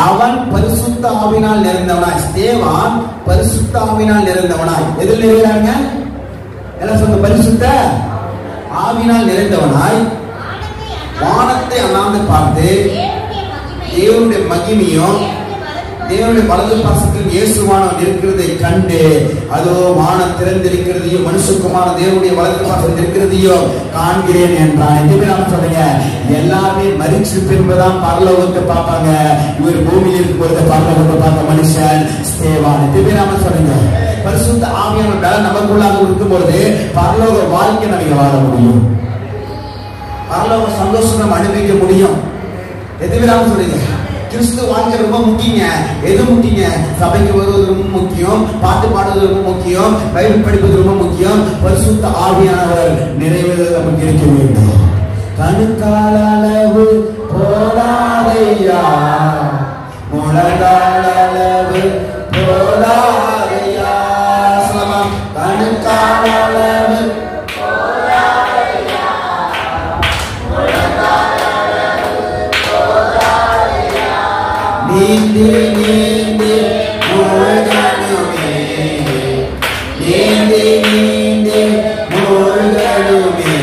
அவன் பரிசுத்த ஆவினால் நிறைந்தவனாய், ஸ்தேவான் பரிசுத்த ஆவினால் நிறைந்தவனாய். எதில் நிறைந்தாங்க? எல்லாம் சொல்லுங்க. பரிசுத்த ஆவினால் நிறைந்தவனாய் வானத்தை அண்ணாந்து பார்த்து தேவனுடைய மகிமையும் தேவனுடைய வலது பாசத்தில் இயேசுவானவர் இருக்கிறதை கண்டு, அதோ வானம் திறந்திருக்கிறதையும் மனுஷகுமான தேவனுடைய வலது பாசத்தில் இருக்கிறதையும் காண்கிறேன் என்றான். எதுவும் சொல்லுங்க. எல்லாமே மரிச்சு பின்புதான் பரலோகத்தை பார்ப்பாங்க. இவர் பூமியில் இருக்கும்போது பரலோகத்தை பார்த்த மனுஷன் ஸ்தேவான். எதுவும் சொல்லுங்க. பரிசுத்த ஆவியானவர் நமக்குள்ளாக இருக்கும்போது பரலோக வாழ்க்கை நம்ம வாழ முடியும், பரலோக சந்தோஷம் நம்ம அனுபவிக்க முடியும். எதுவும் சொல்லுங்க. கிறிஸ்து வாழ்க்கை ரொம்ப முக்கியங்க. எது முக்கியங்க? சபைக்கு வருவது ரொம்ப முக்கியம், பாட்டு பாடுவது ரொம்ப முக்கியம், பைபிள் படிப்பது ரொம்ப முக்கியம். பரிசுத்த ஆவியானவர் நிறைவேறுவது நமக்கு இருக்க வேண்டும். கணுக்கால அளவு போதாதையா, முழங்கால அளவு போதாதையா. சொல்லலாம். கணுக்கால அளவு நீந்தி நீந்தி மூழ்கணுமே, நீந்தி நீந்தி மூழ்கணுமே,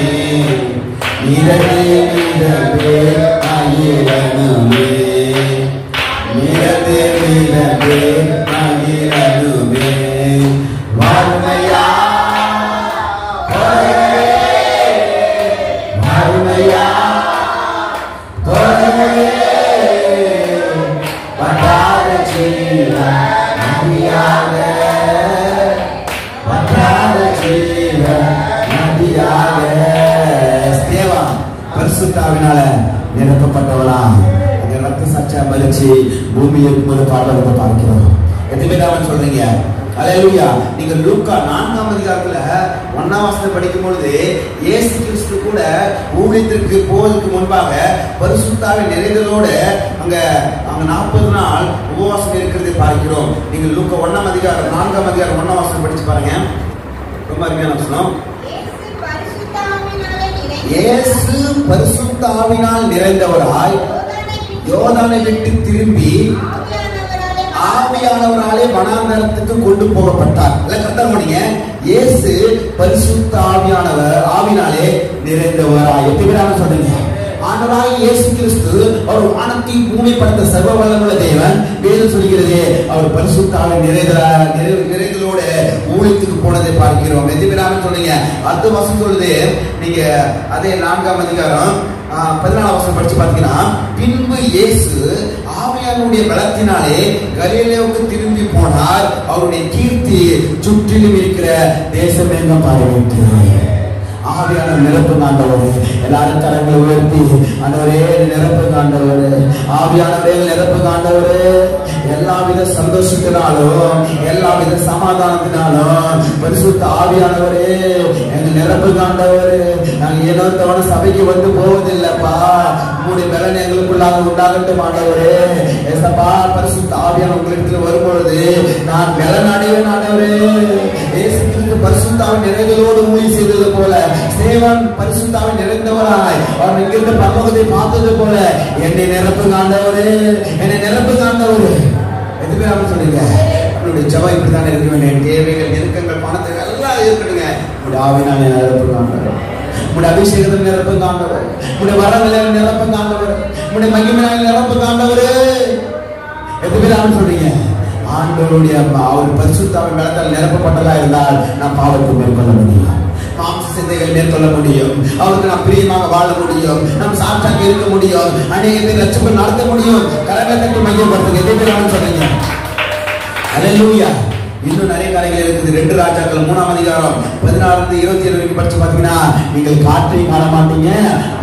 நிரந்தே நிரந்தே ஆயிரணுமே, நிரந்தே நிரந்தே ஆயிரணுமே. வாழ்மையா வாழ்மையா பரிசுத்தாவினால நிரப்பப்பட்டவனா அந்த ரத்த சாட்சியா மரிச்சு பூமியை பாடத்தை பார்க்கிறோம். எத்தனை பேர் சொல்றீங்க? அல்லேலூயா. நீங்க லூக்கா 4ஆம் அதிகாரத்துல 1ஆம் வசனத்தை படிக்கும் பொழுது இயேசு கிறிஸ்து கூட ஊழியத்திற்கு போவதற்கு முன்பாக பரிசுத்தாவின் நிறைந்தலோடு அங்க 40 நாள் உபவாசம் இருக்கிறதை பார்க்கிறோம். நீங்க லூக்கா 1ஆம் அதிகாரம் 4ஆம் அதிகாரம் 1ஆம் வசனம் படிச்சு பாருங்க. ரொம்ப அருமையான வசனம். இயேசு பரிசுத்த ஆவினால் நிறைந்தவராய் யோர்தானை விட்டு திரும்பி ஆவியானவராலே வனாந்தரத்துக்கு கொண்டு போகப்பட்டார். இயேசு பரிசுத்த ஆவினாலே நிறைந்தவராய். எத்தனை சொல்றீங்க? ஆண்டவராய் இயேசு கிறிஸ்து அவர் வானத்தையும் பூமி படைத்த சர்வ வல்லமையுள்ள தேவன். வேதம் சொல்கிறது அவர் பரிசுத்த ஆவியின் நிறைதலோடு ஊழியத்துக்கு போனதை பார்க்கிறோம். எத்தனை சொல்றீங்க? அடுத்த வசனம் சொல்லுது. நீங்க அதே 4ஆம் அதிகாரம் 14ஆம் வசனம் படிச்சு பார்த்தீங்கன்னா, பின்பு இயேசு ஆவியானுடைய பலத்தினாலே கலிலேயாவுக்கு திரும்பி போனார். அவருடைய கீர்த்தி சுற்றிலும் இருக்கிற தேசம் எங்கும் பரவிட்டு. ஆவியான நிரப்பு காண்டவர் எல்லாரும் கரங்களை உயர்த்தி ஆண்டவரே நிரப்பு காண்டவர், ஆவியானவரே நிரப்பு காண்டவர். எல்லாவித சந்தோஷத்தினாலும் எல்லாவித சமாதானத்தினாலும் பரிசுத்த ஆவியானவரே எங்க நிரப்பு காண்டவர். நாங்க ஏதோ தவண சபைக்கு வந்து போவதில்லைப்பா, உங்களுடைய பலன் எங்களுக்குள்ளாக உண்டாகட்டும் ஆண்டவரே. ஏசப்பா பரிசுத்த ஆவியான உங்களிடத்தில் வரும்பொழுது நான் பலன் அடைவேன் ஆண்டவரே. பரிசுத்தாவின் நிறைந்ததோடு ஊழி செய்தது போல சேவன் பரிசுத்தாவின் நிறைந்தவராய் அவன் எங்கிருந்த பரலோகத்தை பார்த்தது போல என்னை நிரப்பு காண்டவரே, என்னை நிரப்பு காண்டவரே. எதுவுமே சொல்லுங்க. உங்களுடைய ஜெபம் இப்படித்தானே இருக்க வேண்டிய தேவைகள், நெருக்கங்கள், பணத்தை எல்லாம் இருக்கட்டுங்க. உங்களுடைய ஆவினாலே நிரப்புங்க ஆண்டவர். உங்களுடைய அபிஷேகத்தில் நிரப்புங்க ஆண்டவர். உங்களுடைய வரங்களில் நிரப்புங்க ஆண்டவர். உங்களுடைய மகிமையால் நிரப்புங்க ஆண்டவர். எத்தனை பேர் சொல்றீங்க? ஆண்டவருடைய அவர் பரிசுத்த ஆவியின் பலத்தால் நிரப்பப்பட்டதா இருந்தால் நாம் பாவத்தை மேற்கொள்ள முடியும், மாம்ச சிந்தைகள் மேற்கொள்ள முடியும், அவருக்கு நாம் பிரியமாக வாழ முடியும், நாம் சாட்சாக இருக்க முடியும், அநேக பேர் லட்சம் நடத்த முடியும். கரங்களை தட்டி மையப்படுத்துங்க. எத்தனை பேர் சொல்றீங்க? அல்லேலூயா. இன்னும் நிறைய காரியங்கள் இருக்குது. 2 ராஜாக்கள் 3ஆம் அதிகாரம் 16-27 வரைக்கும் படிச்சு பாத்தீங்கன்னா, நீங்கள் காற்றையும் காண மாட்டீங்க,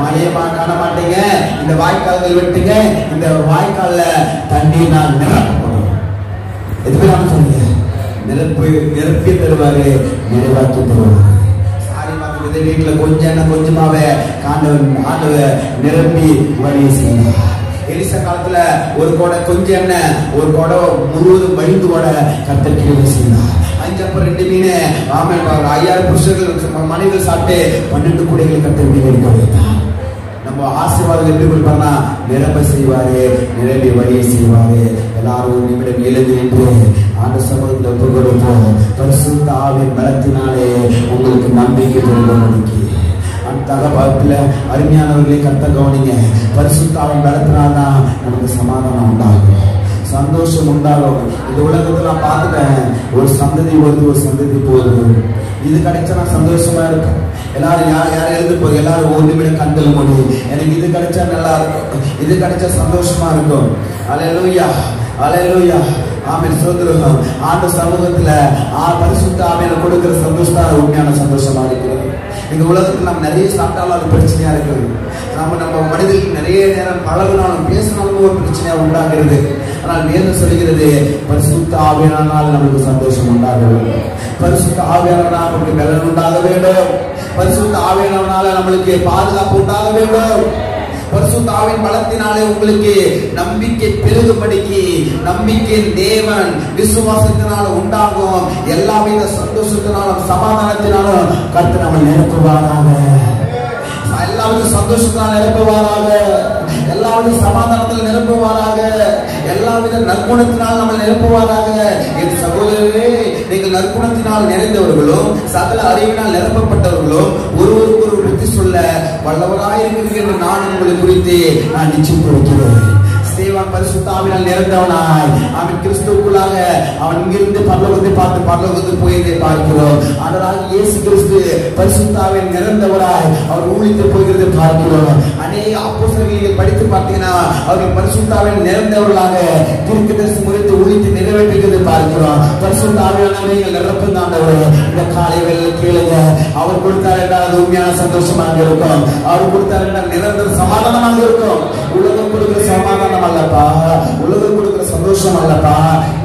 மழையமா காண மாட்டீங்க, இந்த வாய்க்கால்கள் வெட்டுங்க, இந்த வாய்க்கால்ல தண்ணீர் நான் நிரப்பப்படும். எதுவுமே நான் சொல்லுங்க, நிரப்பி தருவாரு, நிறைவாக்கி தருவாரு. சாரி பார்த்து வீட்டுல கொஞ்சம் கொஞ்சமாவே ஆண்டவர் நிரப்பி வழியை செய்யலாம். எலிசா காலத்துல ஒரு கோடை கொஞ்சம் எண்ணெய், ஒரு கோடை முழுவதும் வழிந்து கோட கர்த்தர் கிருபை செய்தார். 5 அப்பம் 2 மீன், 5000 புருஷர்கள் மனிதர்கள் சாப்பிட்டு 12 கூடைகள் கர்த்தர் மீன் எடுக்க வைத்தார். நம்ம ஆசீர்வாதம் எப்படி கொடுப்பார்னா நிரம்ப செய்வாரு, நிரம்பி வழியை செய்வாரு. எல்லாரும் ஒரு நிமிடம் எழுதி என்று ஆண்டு சமூகத்தில் ஒப்பு கொடுப்போம். பரிசுத்த ஆவியின் பலத்தினாலே உங்களுக்கு நம்பிக்கை தருவதற்கு அந்த பாகத்துல அருமையானவர்களே கர்த்தர் கவனிங்க. பரிசுத்த ஆவியின் பலத்தினால்தான் நமக்கு சமாதானம் உண்டாகும், சந்தோஷம் உண்டாகும். இந்த உலகத்துல நான் பார்த்துட்டேன், ஒரு சந்ததி வருது, ஒரு சந்ததி போகுது. இது கிடைச்சா நான் சந்தோஷமா இருக்கேன். எல்லாரும் யார் எழுந்து போய் எல்லாரும் ஒரு நிமிடம் கண்கள் மூடி, எனக்கு இது கிடைச்சா நல்லா இருக்கும், இது கிடைச்சா சந்தோஷமா இருக்கும். அல்லேலூயா, அல்லேலூயா, ஆமென். சோதரம் ஆண்டு சமூகத்துல பரிசுத்த ஆவியானவர் கொடுக்கிற சந்தோஷம் உண்மையான சந்தோஷமா இருக்கிறது. இந்த உலகத்துல நம்ம நிறைய சாப்பிட்டாலும் அது பிரச்சனையா இருக்குது. நம்ம மனிதர்களுக்கு நிறைய நேரம் பழகினாலும் பேசினாலும் ஒரு பிரச்சனையா உண்டாகிறது. ஆனால் வேதம் சொல்கிறது, பரிசுத்த ஆவியானவரால் நமக்கு சந்தோஷம் உண்டாக வேண்டும், பரிசுத்த ஆவியானவரால் நமக்கு பலன் உண்டாக வேண்டும், பரிசுத்த ஆவியானவரால் நம்மளுக்கு பாதுகாப்பு உண்டாக வேண்டும். பரிசுத்த ஆவியின் பலத்தினாலே உங்களுக்கு நம்பிக்கை பெருகும்படிக்கு, நம்பிக்கையின் தேவன் விசுவாசத்தினால உண்டாகும் எல்லாவித சந்தோஷத்தினாலும் சமாதானத்தினாலும் கர்த்தர் நம்மை நிரப்புவாராக, எல்லாவித சந்தோஷத்தினால் நிரப்புவாராக, எல்லாவித சமாதானத்தில் நிரப்புவாராக, எல்லாவித நற்குணத்தினால் நம்ம நிரப்புவாராக. என் சகோதரர்களே, நீங்கள் நற்குணத்தினால் நிறைந்தவர்களும் சகல அறிவினால் நிரப்பப்பட்டவர்களும் ஒருவருக்கு ஒரு புத்தி சொல்ல வல்லவராயிருக்கிறீர்கள் என்று நான் உங்களை குறித்து நான் நிச்சயம் கொடுக்கிறேன். தேவன் பரிசுத்த ஆவியால் நிறைந்தவனாய் அவன் கிறிஸ்துவுக்குள்ளாக அவன் இங்கிருந்து பரலோகத்தை பார்த்து பரலோகத்துக்கு போயதை பார்க்கிறோம். ஆண்டவராகிய இயேசு கிறிஸ்து பரிசுத்த ஆவியால் நிறைந்தவராய் அவர் ஊழித்து போகிறதை பார்க்கிறோம். அநேக அப்போஸ்தலர்களை படித்து பார்த்தீங்கன்னா அவர்கள் பரிசுத்த ஆவியால் நிறைந்தவர்களாக தீர்க்கதரிசி முறைத்து ஊழித்து நிறைவேற்றுகிறதை பார்க்கிறோம். பரிசுத்த ஆவியானவரை நிரப்புங்க ஆண்டவரே. இந்த காலை வேளையில கேளுங்க, அவர் கொடுத்தார் என்றால் அது உண்மையான சந்தோஷமாக இருக்கும், அவர் கொடுத்தார் என்றால் நிரந்தர சமாதானமாக இருக்கும். உலகம் கொடுக்கிற சமாதானம் அல்லப்பா, உலகம் கொடுக்கிற சந்தோஷம் அல்லப்பா,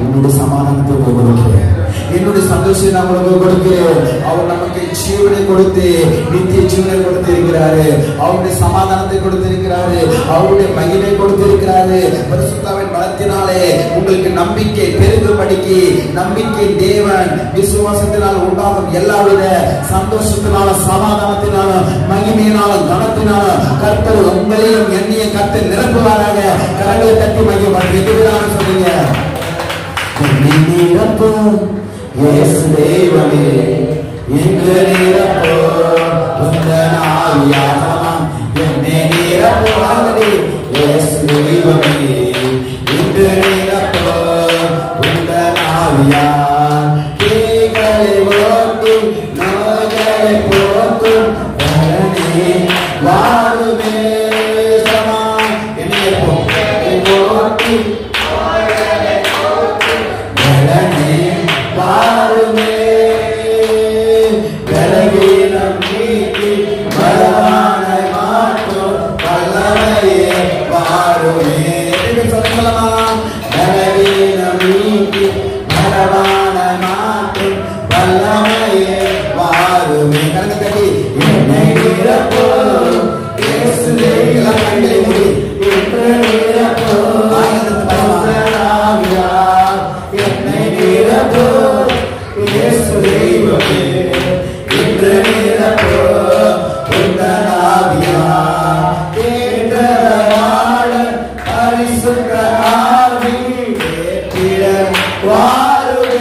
என்னுடைய சமாதானத்தை கொடுக்கிறேன், என்னுடைய சந்தோஷத்தை நான் உங்களுக்கு கொடுக்கிறேன். அவர் நமக்கு ஜீவனை கொடுத்து நித்திய ஜீவனை கொடுத்திருக்கிறாரு, அவருடைய சமாதானத்தை கொடுத்திருக்கிறாரு, அவருடைய மகிமை கொடுத்திருக்கிறாரு. பரிசுத்தாவின் பலத்தினாலே உங்களுக்கு நம்பிக்கை பெருகும்படிக்கு, நம்பிக்கை தேவன் விசுவாசத்தினால் உண்டாகும் எல்லாவித சந்தோஷத்தினாலும் சமாதானத்தினாலும் மகிமையினாலும் கனத்தினாலும் கர்த்தர் உங்களையும் எண்ணிய கர்த்தர் நிரப்புவாராக. கரங்களை தட்டி மகிழ்வாங்க. எதுதான் சொல்லுங்க? இயேசு தேவனே இன்று நிரப்போ உந்தன் ஆவியானவன் என்னை நிரப்புவாரே. இயேசு தேவனே இன்று நிரப்போ உந்தன் ஆவியான் பேய்களை ஓட்டி நோய்களை போக்கும் பலனே வாழுமே சமா என்னை ஓட்டி பலனே வாழுமே பலவீனம் நீக்கி பலவானை மாற்றும் பல்லவையே வாழுமே. சொல்லலாம், பலவீனம் நீக்கி பலவானை மாற்றும் பல்லவையே வாழுமே. கணக்கு என்னை நிரப்போ இயேசுவே கண்களை மூடி என்னை நிரப்போ என்னை நிரப்போ இயேசு தெய்வமே இன்று நிரப்போ உந்தன் ஆவியால் ஏற்றவாழ பரிசுத்த ஆவி ஏற்றிட வாருமே.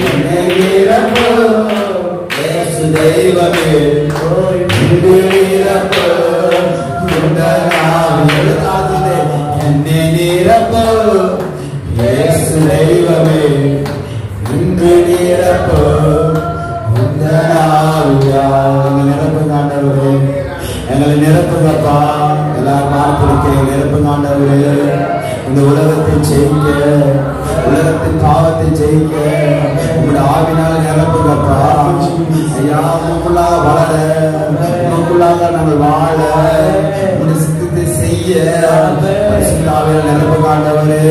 என்னை நிரப்பு இயேசு தெய்வமே இன்று நிரப்பு என்னை நிரப்பு இயேசு தெய்வமே இன்று நிரப்பு நிரப்புங்க ஆண்டவரே எங்களை நிரப்புங்கப்பா எல்லாரும் பார்த்திருக்கேன் நிரப்புங்க ஆண்டவரே இந்த உலகத்தை ஜெயிக்க உலகத்தின் பாவத்தை ஜெயிக்க உங்களுடைய ஆவினால நிரப்புங்கப்பா ஐயா உங்களுக்குள்ளாக வளர உங்களுக்குள்ளாக நாங்கள் வாழ உங்களுடைய சித்தத்தை செய்ய பரிசுத்தாவியால் நிரப்புங்க ஆண்டவரே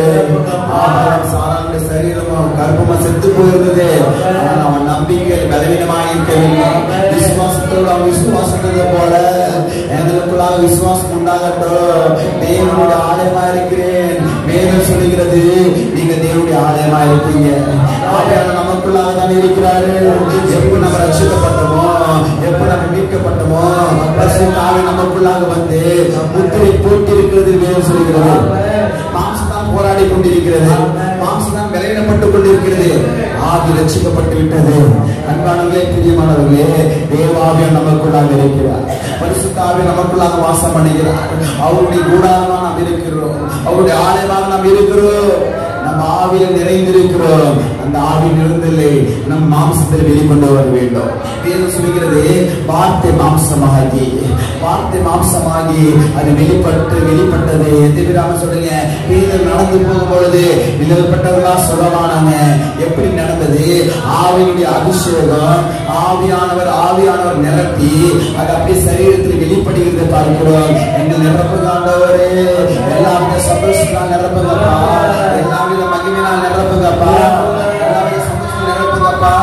ஆகாரம் சாரானுடைய சரீரமும் கர்ப்பமா செத்து போயிருந்தது ஆனால் அவன் நம்பிக்கையில் பலவீனமாக இருக்கவில்லை விசுவாசத்தோடு அவன் விசுவாசத்தது போல எங்களுக்குள்ளாக விசுவாசம் உண்டாகட்டும் தேவனுடைய ஆலயமா இருக்கிறேன் வேதம் சொல்லுகிறது நீங்க தேவனுடைய ஆலயமா இருக்கீங்க நமக்குள்ளாக தான் இருக்கிறாரு எப்ப நம்ம ரட்சிக்கப்பட்டோமோ எப்ப நம்ம மீட்கப்பட்டோமோ நமக்குள்ளாக வந்து முத்திரை போட்டி இருக்கிறது வேதம் சொல்லுகிறது மாம்சம் போராடி கொண்டிருக்கிறது மாம்சம் தான் விளையிடப்பட்டுக் கொண்டிருக்கிறது ஆவி ரட்சிக்கப்பட்டு விட்டது அன்பானவர்களே பிரியமானவர்களே தேவாவியம் நமக்குள்ளாக இருக்கிறார் பரிசுத்த ஆவி நமக்குள்ளாக வாசம் பண்ணுகிறார் அவருடைய கூடாரமாக நாம் இருக்கிறோம் அவருடைய ஆலயமாக நாம் இருக்கிறோம் நம்ம ஆவியில் நிறைந்திருக்கிறோம் அந்த ஆவியில் இருந்தலே நம் மாம்சத்தில் வெளிக்கொண்டு வர வேண்டும் வேதம் சொல்கிறது வார்த்தை மாம்சமாகி அது வெளிப்பட்டது எதிராம சொல்லுங்க வேதம் நடந்து போகும் பொழுது விலகப்பட்டவர்களா சொல்லமானாங்க எப்படி நடந்தது ஆவியுடைய அபிஷேகம் ஆவியானவர் நிரப்பி அது அப்படியே சரீரத்தில் வெளிப்படுகிறது பார்க்கிறோம் எங்கள் நிரப்புங்க ஆண்டவரே எல்லாவித சந்தோஷத்தால் நிரப்புங்கப்பா எல்லாவித மகிமையினால் நிரப்புங்கப்பா எல்லாவித சந்தோஷம் நிரப்புங்கப்பா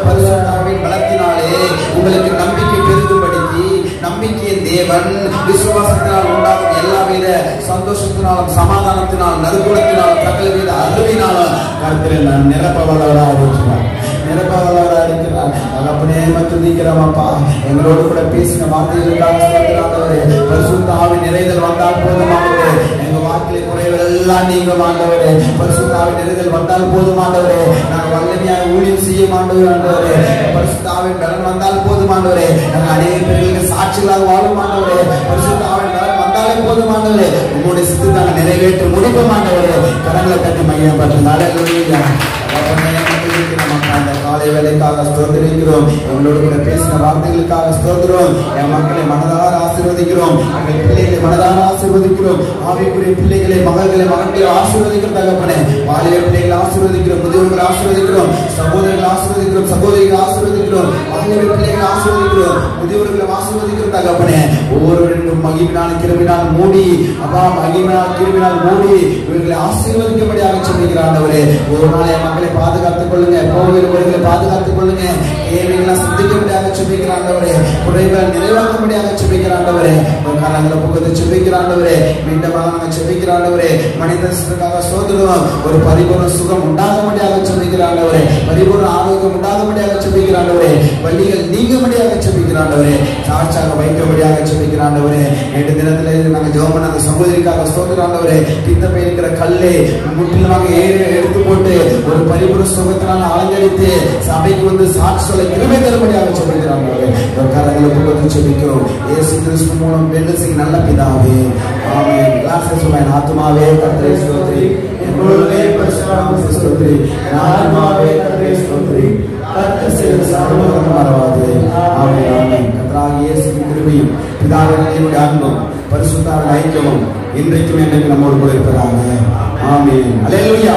பரிசுத்தாவின் பலத்தினாலே உங்களுக்கு நம்பிக்கை பெருகும்படிக்கு நம்பிக்கையின் தேவன் விசுவாசத்தினால் உண்டாகும் எல்லாவித சந்தோஷத்தினாலும் சமாதானத்தினாலும் நற்குணத்தினாலும் சகலவித அறிவினாலும் கருத்தில் நான் நிரப்பவர்களாக இருக்கிறார் அப்படியே மட்டும் நீக்கிறோமாப்பா எங்களோடு கூட பேசின வார்த்தைகளுக்காக பரிசுத்த ஆவி நிறைதல் வந்தால் போதுமானவரே எங்க வாழ்க்கையை குறைகள் எல்லாம் நீங்க மாண்டவரே பரிசுத்த ஆவி நிறைதல் வந்தால் போதுமானவரே நாங்கள் வல்லமையாக ஊழியம் செய்ய மாண்டவரே பரிசுத்த ஆவி பலன் வந்தால் போதுமானவரே நாங்கள் அநேக பேர்களுக்கு சாட்சிகளாக வாழ மாண்டவரே பரிசுத்த ஆவி பலன் வந்தாலே போதுமானவரே உங்களுடைய சித்து நாங்கள் நிறைவேற்ற முடிக்க மாண்டவரே கரங்களை தட்டி மையப்பட்டு நல்ல அந்த காலை வேலைக்காக ஸ்தோத்திரிக்கிறோம் எங்களோடு கூட பேசின வார்த்தைகளுக்காக ஸ்தோத்திரம் என் மக்களை மனதார ஆசீர்வதிக்கிறோம் எங்கள் பிள்ளைகளை மனதார ஆசீர்வதிக்கிறோம் ஆவிக்குரிய பிள்ளைகளை மகன்களை ஆசீர்வதிக்கிறோம் தகப்பனே வாலிப பிள்ளைகளை ஆசீர்வதிக்கிறோம் முதியோர்களை ஆசீர்வதிக்கிறோம் சகோதரர்களை ஆசீர்வதிக்கிறோம் சகோதரிகளை ஆசீர்வதிக்கிறோம் வாலிப பிள்ளைகளை ஆசீர்வதிக்கிறோம் முதியோர்களை ஆசீர்வதிக்கிறோம் தகப்பனே ஒவ்வொருவரும் மகிமையினால் கிருபினால் மூடி மகிமையினால் கிருபினால் மூடி இவர்களை ஆசீர்வதிக்கும்படியாக சொல்லுகிறாண்டவரே ஒரு நாள் என் மக்களை பாதுகாத்துக் கொள்ளுங்க கோவில்களை பாதுகாத்துக் கொள்ளுங்க ஏழைகளை சந்திக்கும்படியாக சொல்லிக்கிறாண்டவரே குறைகளை நிறைவாக்கும்படியாக சொல்லிக்கிறாண்டவரே காலங்களை புகழ்ந்து சொல்லிக்கிறாண்டவரே மீண்டும் நாங்கள் சொல்லிக்கிறாண்டவரே மனிதனுக்காக சோதனம் ஒரு பரிபூர்ண சுகம் உண்டாகும்படியாக சொல்லிக்கிறாண்டவரே பரிபூர்ண ஆரோக்கியம் உண்டாகும்படியாக சொல்லிக்கிறாண்டவரே வள்ளிகள் நீங்கும்படியாக சொல்லிக்கிறாண்டவரே சாட்சாக வைக்கும்படியாக சொல்லிக்கிறாண்டவரே நேற்று தினத்தில் நாங்கள் ஜோமன் அந்த சகோதரிக்காக சோதராண்டவரே பித்த இருக்கிற கல்லை முற்றிலுமாக எடுத்து போட்டு ஒரு பரிபூர்ண சுகத்தினால் அலங்கரித்து சபைக்கு வந்து சாட்சி சொல்ல கிருபை தரும்படியாக சொல்லிக்கிறாண்டவரே கரங்களுக்கு வந்து சொல்லிக்கிறோம் இயேசு கிறிஸ்து மூலம் பெருசிங் நல்ல பிதாவே ஆமென். எல்லாரும் சொல்லுங்க ஆத்துமாவே கர்த்தரை ஸ்தோத்திரி என்னுள்ளே பரிசுத்தமாவே ஸ்தோத்திரி ஆத்துமாவே கர்த்தரை ஸ்தோத்திரி கர்த்தர் செய்த சர்வதம் மறவாதே ஆமென் ஆமென். கர்த்தராகிய இயேசுவின் கிருபையும் பிதாவின் தேவனுடைய அன்பும் பரிசுத்த ஐக்கியமும் இன்றைக்கும் என்றைக்கும் நம்மோடு கூட இருப்பதாக ஆமென். அல்லேலூயா.